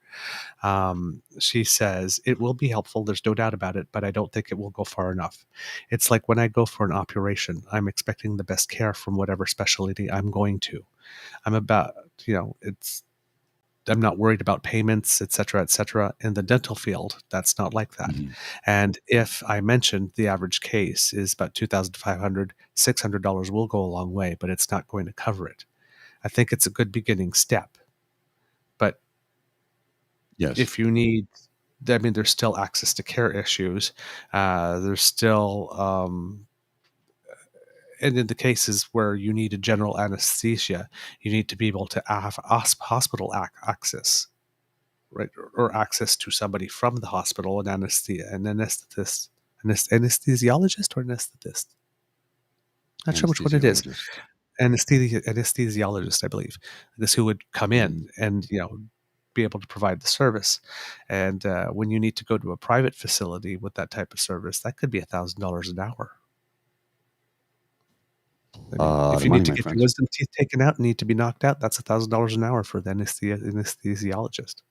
she says it will be helpful. There's no doubt about it, but I don't think it will go far enough. It's like when I go for an operation, I'm expecting the best care from whatever specialty I'm going to. I'm not worried about payments, et cetera, et cetera. In the dental field, that's not like that. Mm-hmm. And if I mentioned the average case is about $2,500, $600 will go a long way, but it's not going to cover it. I think it's a good beginning step. But yes, if you need, there's still access to care issues. There's still, and in the cases where you need a general anesthesia, you need to be able to have hospital access, right? Or access to somebody from the hospital, an anesthetist, anesthesiologist or anesthetist. Not sure which one it is. Anesthesiologist, I believe. This who would come in and be able to provide the service. And when you need to go to a private facility with that type of service, that could be $1,000 an hour. If you need to get your wisdom teeth taken out and need to be knocked out, that's $1,000 an hour for the anesthesiologist.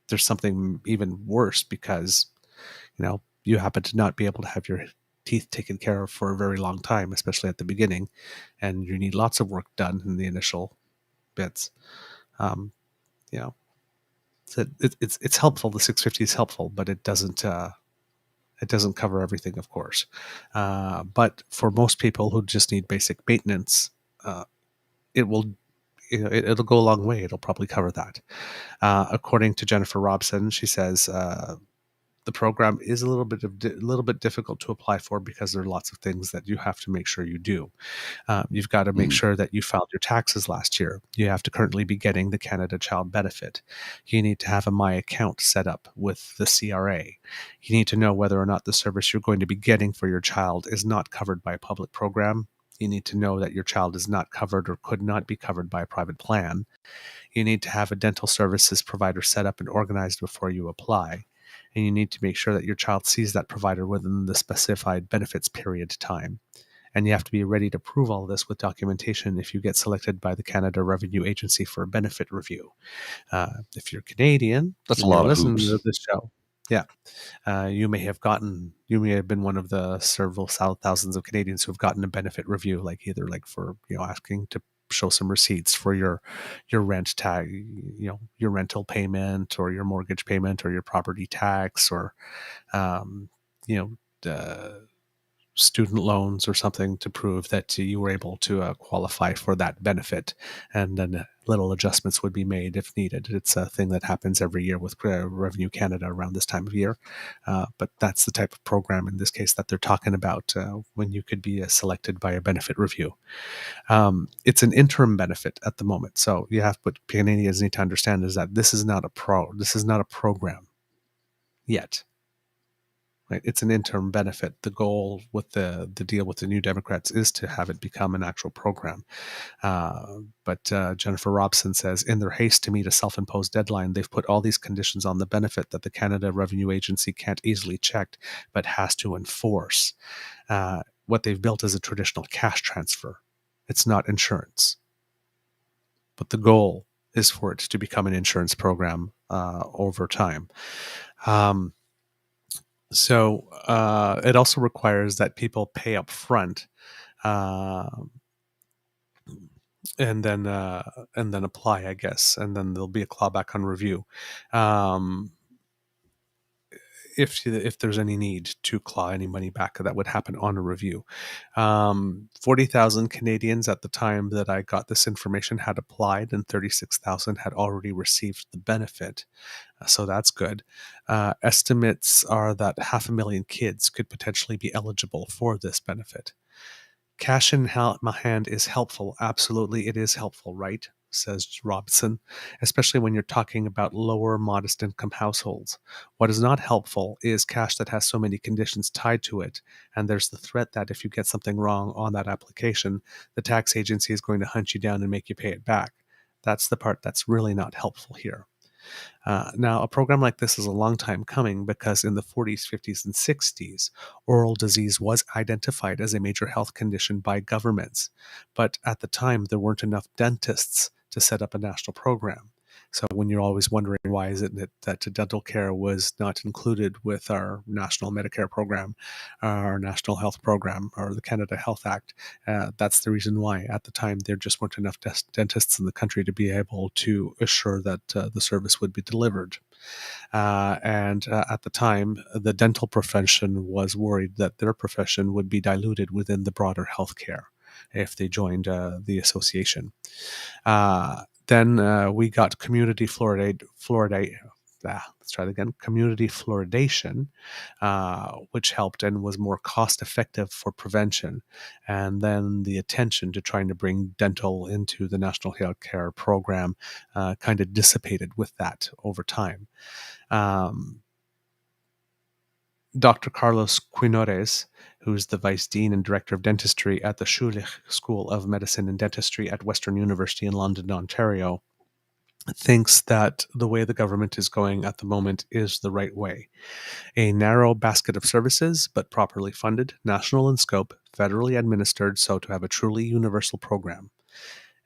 There's something even worse because, you happen to not be able to have your teeth taken care of for a very long time, especially at the beginning, and you need lots of work done in the initial bits. So it's helpful. The 650 is helpful, but it doesn't cover everything, of course. But for most people who just need basic maintenance, it will, it'll go a long way. It'll probably cover that. According to Jennifer Robson, she says the program is a little bit difficult to apply for because there are lots of things that you have to make sure you do. You've got to make sure that you filed your taxes last year. You have to currently be getting the Canada Child Benefit. You need to have a My Account set up with the CRA. You need to know whether or not the service you're going to be getting for your child is not covered by a public program. You need to know that your child is not covered or could not be covered by a private plan. You need to have a dental services provider set up and organized before you apply. And you need to make sure that your child sees that provider within the specified benefits period time. And you have to be ready to prove all this with documentation if you get selected by the Canada Revenue Agency for a benefit review. If you're Canadian That's a and you're lot of listening hoops. to this show, yeah, you may have been one of the several thousands of Canadians who have gotten a benefit review, like either like for asking to show some receipts for your rent tag, your rental payment or your mortgage payment or your property tax or um, you know student loans or something to prove that you were able to qualify for that benefit, and then little adjustments would be made if needed. It's a thing that happens every year with Revenue Canada around this time of year, but that's the type of program in this case that they're talking about when you could be selected by a benefit review. It's an interim benefit at the moment, so what Canadians need to understand is that this is not a program yet. Right? It's an interim benefit. The goal with the deal with the New Democrats is to have it become an actual program. But Jennifer Robson says, in their haste to meet a self-imposed deadline, they've put all these conditions on the benefit that the Canada Revenue Agency can't easily check, but has to enforce. What they've built is a traditional cash transfer. It's not insurance. But the goal is for it to become an insurance program over time. So it also requires that people pay up front uh, and then apply, I guess, and then there'll be a clawback on review um, if there's any need to claw any money back. That would happen on a review. 40,000 Canadians at the time that I got this information had applied, and 36,000 had already received the benefit. So that's good. Estimates are that 500,000 kids could potentially be eligible for this benefit. Cash in my hand is helpful. Absolutely, it is helpful, right? Says Robson, especially when you're talking about lower modest income households. What is not helpful is cash that has so many conditions tied to it, and there's the threat that if you get something wrong on that application, the tax agency is going to hunt you down and make you pay it back. That's the part that's really not helpful here. Now, a program like this is a long time coming because in the 40s, 50s, and 60s, oral disease was identified as a major health condition by governments. But at the time, there weren't enough dentists to set up a national program. So when you're always wondering why is it that dental care was not included with our national Medicare program, our national health program, or the Canada Health Act, that's the reason why. At the time, there just weren't enough dentists in the country to be able to assure that the service would be delivered. And at the time, the dental profession was worried that their profession would be diluted within the broader healthcare if they joined the association. Then we got community community fluoridation, which helped and was more cost effective for prevention. And then the attention to trying to bring dental into the national health care program kind of dissipated with that over time. Dr. Carlos Quinores, who's the Vice Dean and Director of Dentistry at the Schulich School of Medicine and Dentistry at Western University in London, Ontario, thinks that the way the government is going at the moment is the right way. A narrow basket of services, but properly funded, national in scope, federally administered, so to have a truly universal program.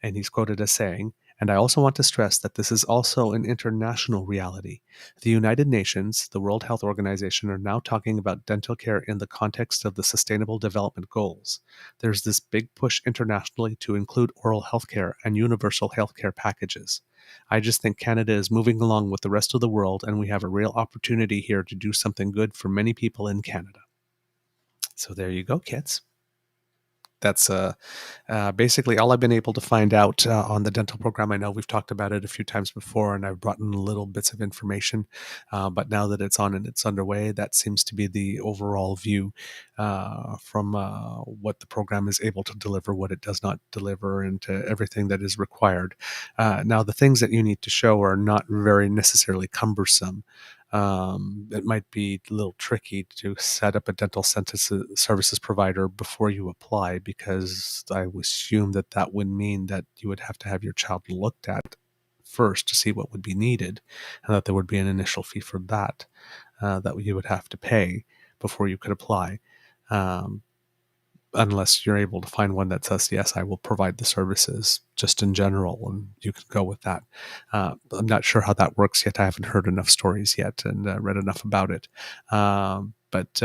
And he's quoted as saying, and I also want to stress that this is also an international reality. The United Nations, the World Health Organization, are now talking about dental care in the context of the Sustainable Development Goals. There's this big push internationally to include oral health care and universal health care packages. I just think Canada is moving along with the rest of the world, and we have a real opportunity here to do something good for many people in Canada. So there you go, kids. That's basically all I've been able to find out on the dental program. I know we've talked about it a few times before, and I've brought in little bits of information. But now that it's on and it's underway, that seems to be the overall view from what the program is able to deliver, what it does not deliver, and everything that is required. Now, the things that you need to show are not very necessarily cumbersome. It might be a little tricky to set up a dental services provider before you apply, because I would assume that would mean that you would have to have your child looked at first to see what would be needed, and that there would be an initial fee for that you would have to pay before you could apply. unless you're able to find one that says, yes, I will provide the services just in general, and you can go with that. I'm not sure how that works yet. I haven't heard enough stories yet and read enough about it. But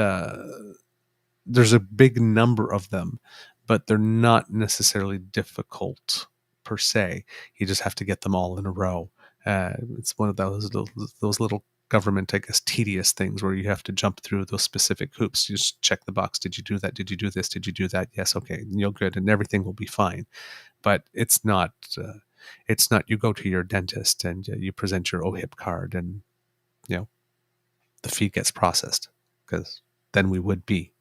there's a big number of them, but they're not necessarily difficult per se. You just have to get them all in a row. It's one of those little government, I guess, tedious things where you have to jump through those specific hoops. You just check the box. Did you do that? Did you do this? Did you do that? Yes. Okay. You're good. And everything will be fine. But it's not you go to your dentist and you present your OHIP card and, the fee gets processed, because then we would be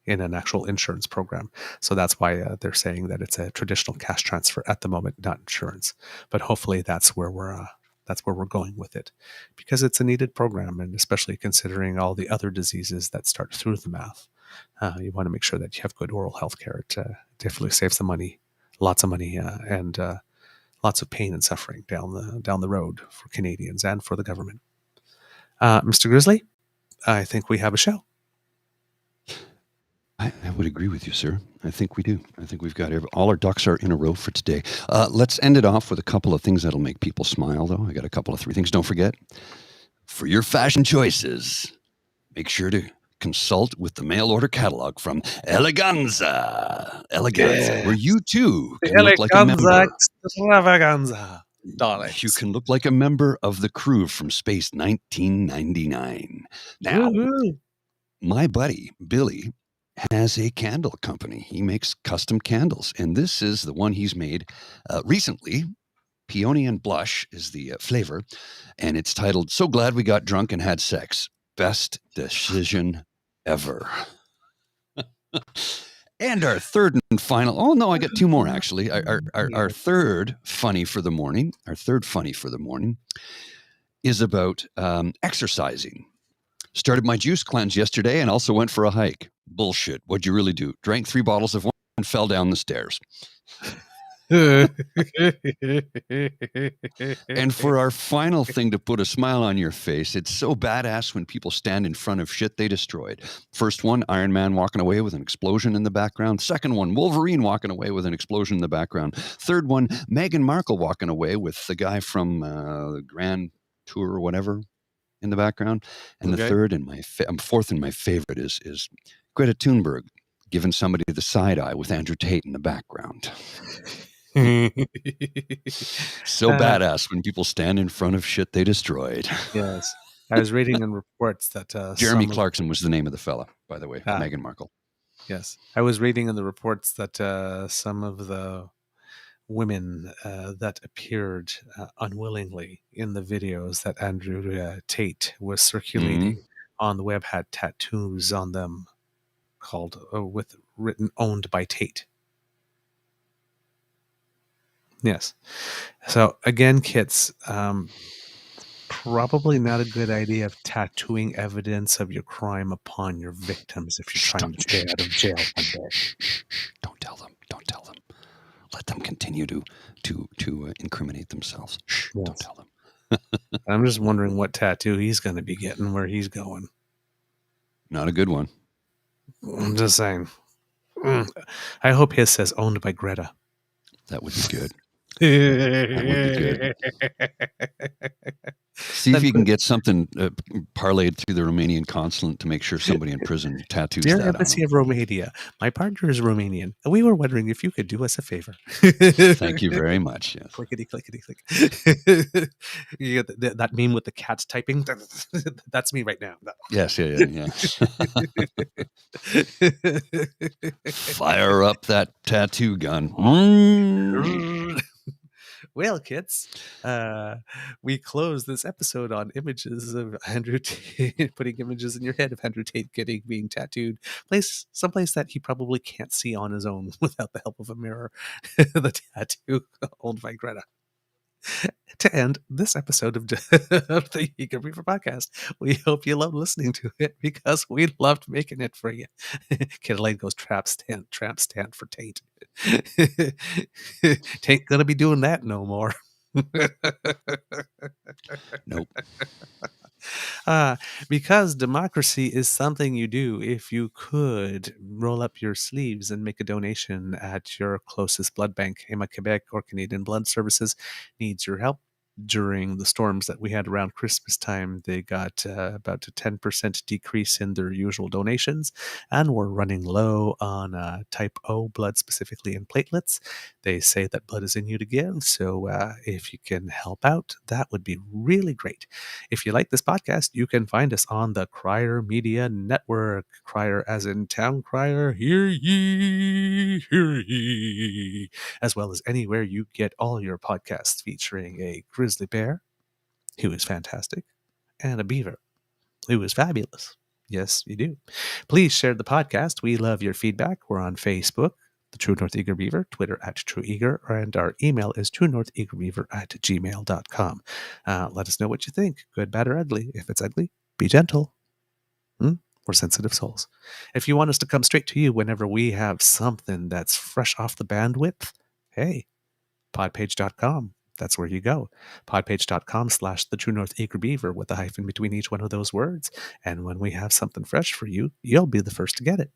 in an actual insurance program. So that's why they're saying that it's a traditional cash transfer at the moment, not insurance. But hopefully that's where we're going with it, because it's a needed program, and especially considering all the other diseases that start through the mouth. You want to make sure that you have good oral health care. It definitely saves the money, lots of money, and lots of pain and suffering down the road for Canadians and for the government. Mr. Grizzly, I think we have a show. I would agree with you, sir. I think we do. I think we've got all our ducks are in a row for today. Let's end it off with a couple of things that'll make people smile, though. I got a couple of 3 things. Don't forget, for your fashion choices, make sure to consult with the mail order catalog from Eleganza. Where you too can look like a member. Extravaganza. You can look like a member of the crew from Space 1999. Now, my buddy, Billy, has a candle company. He makes custom candles, and this is the one he's made recently. Peony and Blush is the flavor, and it's titled "So Glad We Got Drunk and Had Sex. Best Decision Ever." And our third and final, oh no, I got 2 more actually. Our third funny for the morning, is about exercising. Started my juice cleanse yesterday and also went for a hike. Bullshit. What'd you really do? Drank 3 bottles of wine and fell down the stairs. And for our final thing to put a smile on your face, it's so badass when people stand in front of shit they destroyed. First one, Iron Man walking away with an explosion in the background. Second one, Wolverine walking away with an explosion in the background. Third one, Meghan Markle walking away with the guy from the Grand Tour or whatever in the background. And the third and fourth and my favorite is Greta Thunberg giving somebody the side eye with Andrew Tate in the background. So badass when people stand in front of shit they destroyed. Yes. I was reading in reports that Jeremy Clarkson was the name of the fella, by the way, Meghan Markle. Yes. I was reading in the reports that some of the women that appeared unwillingly in the videos that Andrew Tate was circulating on the web had tattoos on them called with written "owned by Tate." Yes. So again, kids, probably not a good idea of tattooing evidence of your crime upon your victims if you're trying to stay out of jail one day. Don't tell them. Let them continue to incriminate themselves. Shh, yes. Don't tell them. I'm just wondering what tattoo he's going to be getting, where he's going. Not a good one. I'm just saying. I hope his says "owned by Greta." That would be good. That would be good. See if you can get something parlayed through the Romanian consulate to make sure somebody in prison tattoos Dear that Embassy of Romania, my partner is Romanian, and we were wondering if you could do us a favor. Thank you very much. Yes. Clickety, clickety, click. You get that meme with the cats typing? That's me right now. Yes, yeah. Fire up that tattoo gun. Well, kids, we close this episode on images of Andrew Tate, putting images in your head of Andrew Tate being tattooed, someplace that he probably can't see on his own without the help of a mirror. The tattoo owned by Greta. To end this episode of the Eager Beaver podcast, we hope you love listening to it because we loved making it for you. Kid Elaine goes tramp stand for Tate. Tain't gonna be doing that no more. Nope. uh, because democracy is something you do. If you could roll up your sleeves and make a donation at your closest blood bank, Quebec or Canadian Blood Services needs your help. During the storms that we had around Christmas time, they got about a 10% decrease in their usual donations, and we're running low on type O blood, specifically in platelets. They say that blood is in you to give, so if you can help out, that would be really great. If you like this podcast, you can find us on the Crier Media Network. Crier as in town crier, hear ye, as well as anywhere you get all your podcasts featuring a grizzly bear, who is fantastic, and a beaver, who is fabulous. Yes, you do. Please share the podcast. We love your feedback. We're on Facebook, the True North Eager Beaver, Twitter at True Eager, and our email is truenortheagerbeaver at gmail.com. Let us know what you think, good, bad, or ugly. If it's ugly, be gentle. We're sensitive souls. If you want us to come straight to you whenever we have something that's fresh off the bandwidth, hey, podpage.com. That's where you go. Podpage.com/the True North Eager Beaver with a hyphen between each one of those words. And when we have something fresh for you, you'll be the first to get it.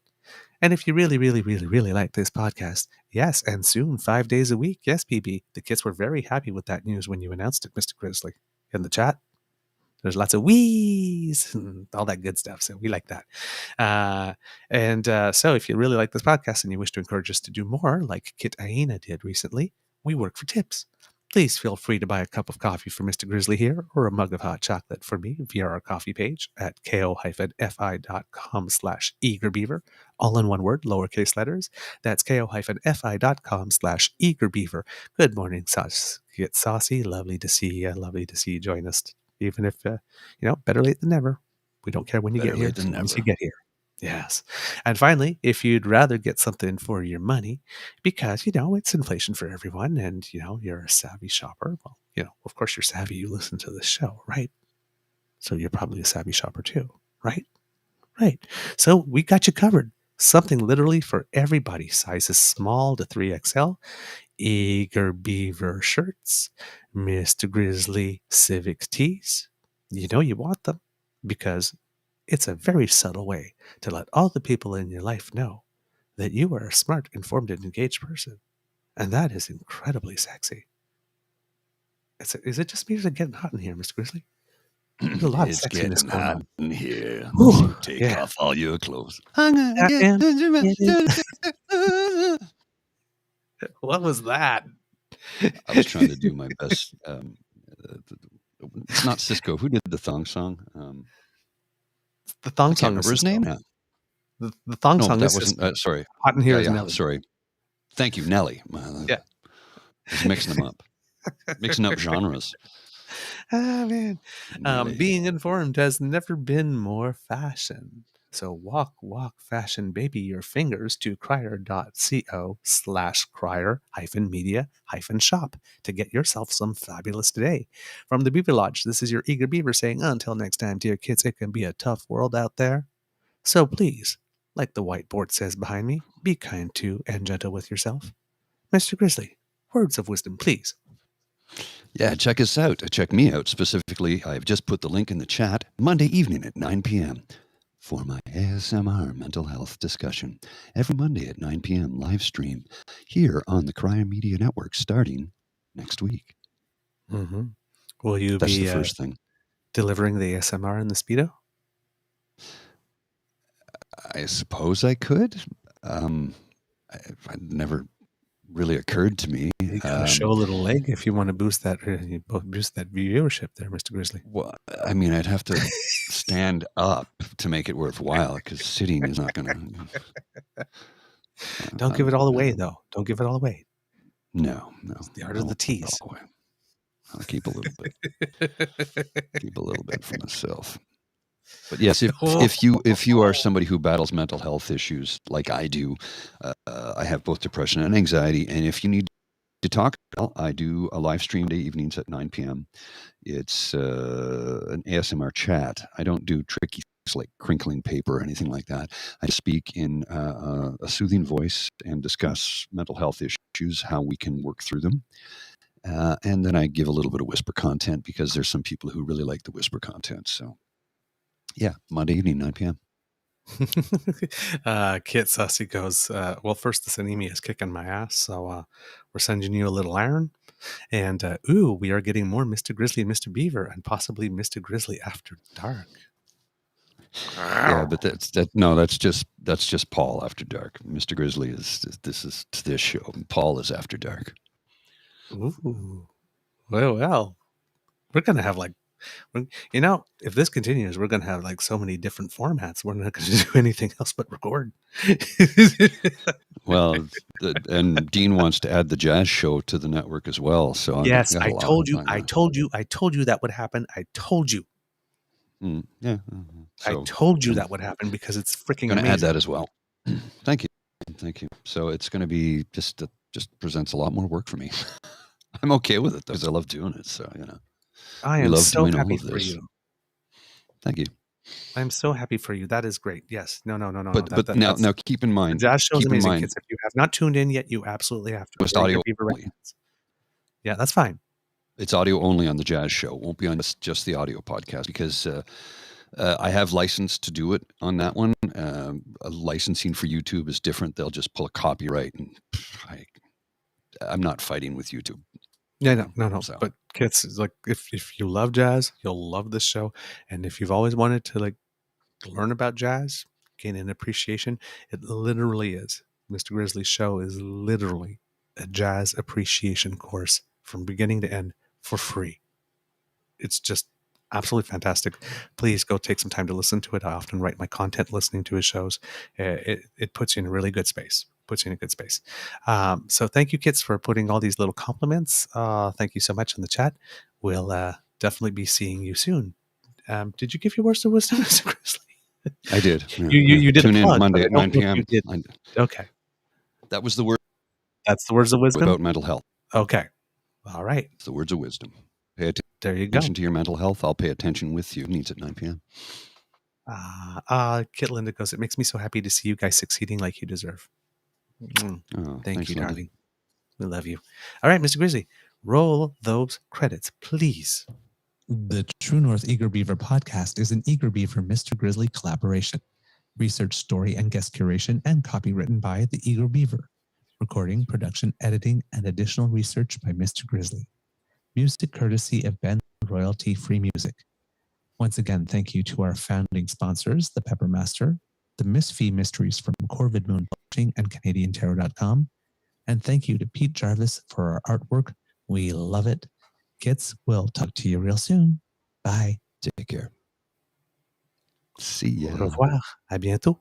And if you really, really, really, really like this podcast, yes, and soon 5 days a week, yes, PB, the kids were very happy with that news when you announced it, Mr. Grizzly, in the chat. There's lots of wheeze and all that good stuff. So we like that. So if you really like this podcast and you wish to encourage us to do more, like Kit Aina did recently, we work for tips. Please feel free to buy a cup of coffee for Mr. Grizzly here or a mug of hot chocolate for me via our coffee page at ko-fi.com/eagerbeaver, all in one word, lowercase letters. That's ko-fi.com/eagerbeaver. Good morning, Get Saucy. Lovely to see you. Lovely to see you join us. Even if, better late than never. We don't care when you Better get here, late than as long as never. you get here. Yes. And finally, if you'd rather get something for your money, because, it's inflation for everyone and, you're a savvy shopper, well, of course you're savvy. You listen to this show, right? So you're probably a savvy shopper too, right? Right. So we got you covered. Something literally for everybody. Sizes small to 3XL. Eager Beaver shirts, Mr. Grizzly Civic tees. You know you want them because it's a very subtle way to let all the people in your life know that you are a smart, informed, and engaged person. And that is incredibly sexy. Is it just me or is it getting hot in here, Mr. Grizzly? There's a lot of It's sexiness getting going hot on. in here. Whew, Take yeah. off all your clothes. What was that? I was trying to do my best. It's not Cisco. Who did the thong song? The thong I can't song is remember his Cisco. name now. The thong No, song that is wasn't. Cisco. Sorry. Hot in here is Yeah. Nelly. Sorry. Thank you, Nelly. Yeah. I was mixing them up. Mixing up genres. Man. Nelly. Being informed has never been more fashion. So walk, fashion, baby, your fingers to crier.co/crier-media-shop to get yourself some fabulous today. From the Beaver Lodge, this is your Eager Beaver saying, until next time, dear kids, it can be a tough world out there. So please, like the whiteboard says behind me, be kind to and gentle with yourself. Mr. Grizzly, words of wisdom, please. Yeah, check us out. Check me out specifically. I've just put the link in the chat Monday evening at 9 p.m. for my ASMR mental health discussion. Every Monday at 9 p.m. live stream here on the Crier Media Network starting next week. Mm-hmm. Will you That's be the first thing. delivering the ASMR in the Speedo? I suppose I could. It never really occurred to me. You gotta show a little leg if you want to boost that viewership there, Mr. Grizzly. Well, I mean, I'd have to stand up to make it worthwhile because sitting is not going to. Don't give it all away, though. Don't give it all away. No. It's the art of the tease. I'll keep a little bit. Keep a little bit for myself. But yes, if you are somebody who battles mental health issues like I do, I have both depression and anxiety, and if you need to talk, I do a live stream day evenings at 9 p.m. It's an ASMR chat. I don't do tricky things like crinkling paper or anything like that. I speak in a soothing voice and discuss mental health issues, how we can work through them. And then I give a little bit of whisper content because there's some people who really like the whisper content. So Yeah, Monday evening, 9 p.m. Kit Sussy goes, well, first, this anemia is kicking my ass, so we're sending you a little iron. And, we are getting more Mr. Grizzly and Mr. Beaver, and possibly Mr. Grizzly after dark. Yeah, but that's just Paul after dark. Mr. Grizzly is this show. Paul is after dark. Ooh. Well, we're going to have if this continues, we're going to have like so many different formats. We're not going to do anything else but record. Well, and Dean wants to add the jazz show to the network as well. So yes, I told you that would happen. I told you. Yeah. So, I told you that would happen because it's freaking amazing. Going to add that as well. Thank you. So it's going to be just presents a lot more work for me. I'm okay with it though, because I love doing it. So I am so happy for you. Thank you. I'm so happy for you. That is great. Yes. No. But now keep in mind. The jazz show is amazing, kids. If you have not tuned in yet, you absolutely have to. Just audio only. Yeah, that's fine. It's audio only on the jazz show. It won't be on just the audio podcast because I have license to do it on that one. Licensing for YouTube is different. They'll just pull a copyright, and I'm not fighting with YouTube. Yeah, no. So. But kids, like, if you love jazz, you'll love this show. And if you've always wanted to like learn about jazz, gain an appreciation, it literally is. Mr. Grizzly's show is literally a jazz appreciation course from beginning to end for free. It's just absolutely fantastic. Please go take some time to listen to it. I often write my content listening to his shows. It puts you in a really good space. So thank you, kids, for putting all these little compliments. Thank you so much in the chat. We'll definitely be seeing you soon. Did you give your words of wisdom, Mr. Grizzly? I did. You did. Tune in Monday at 9 p.m. Okay. That was the word. That's the words of wisdom about mental health. Okay. All right. It's the words of wisdom. Pay attention. There you go. To your mental health. I'll pay attention with you. Needs at 9 p.m. Kit Linda goes, it makes me so happy to see you guys succeeding like you deserve. Thank you, Linda. darling. We love you. All right, Mr. Grizzly, roll those credits, please. The True North Eager Beaver podcast is an Eager Beaver Mr. Grizzly collaboration. Research, story, and guest curation and copy written by the Eager Beaver. Recording, production, editing, and additional research by Mr. Grizzly. Music courtesy of Ben Royalty-Free Music. Once again, thank you to our founding sponsors, the Peppermaster, the Miss Fee Mysteries from Corvid Moon Publishing and CanadianTarot.com. And thank you to Pete Jarvis for our artwork. We love it. Kids, we'll talk to you real soon. Bye. Take care. See ya. Au revoir. À bientôt.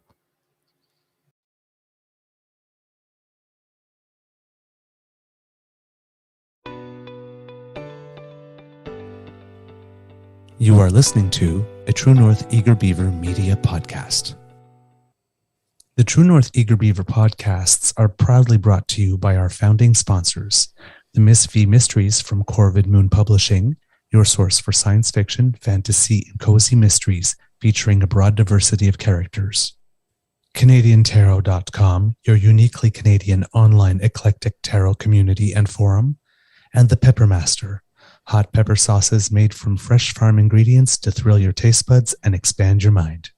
You are listening to a True North Eager Beaver Media Podcast. The True North Eager Beaver podcasts are proudly brought to you by our founding sponsors, the Miss V Mysteries from Corvid Moon Publishing, your source for science fiction, fantasy, and cozy mysteries featuring a broad diversity of characters. CanadianTarot.com, your uniquely Canadian online eclectic tarot community and forum. And the Peppermaster, hot pepper sauces made from fresh farm ingredients to thrill your taste buds and expand your mind.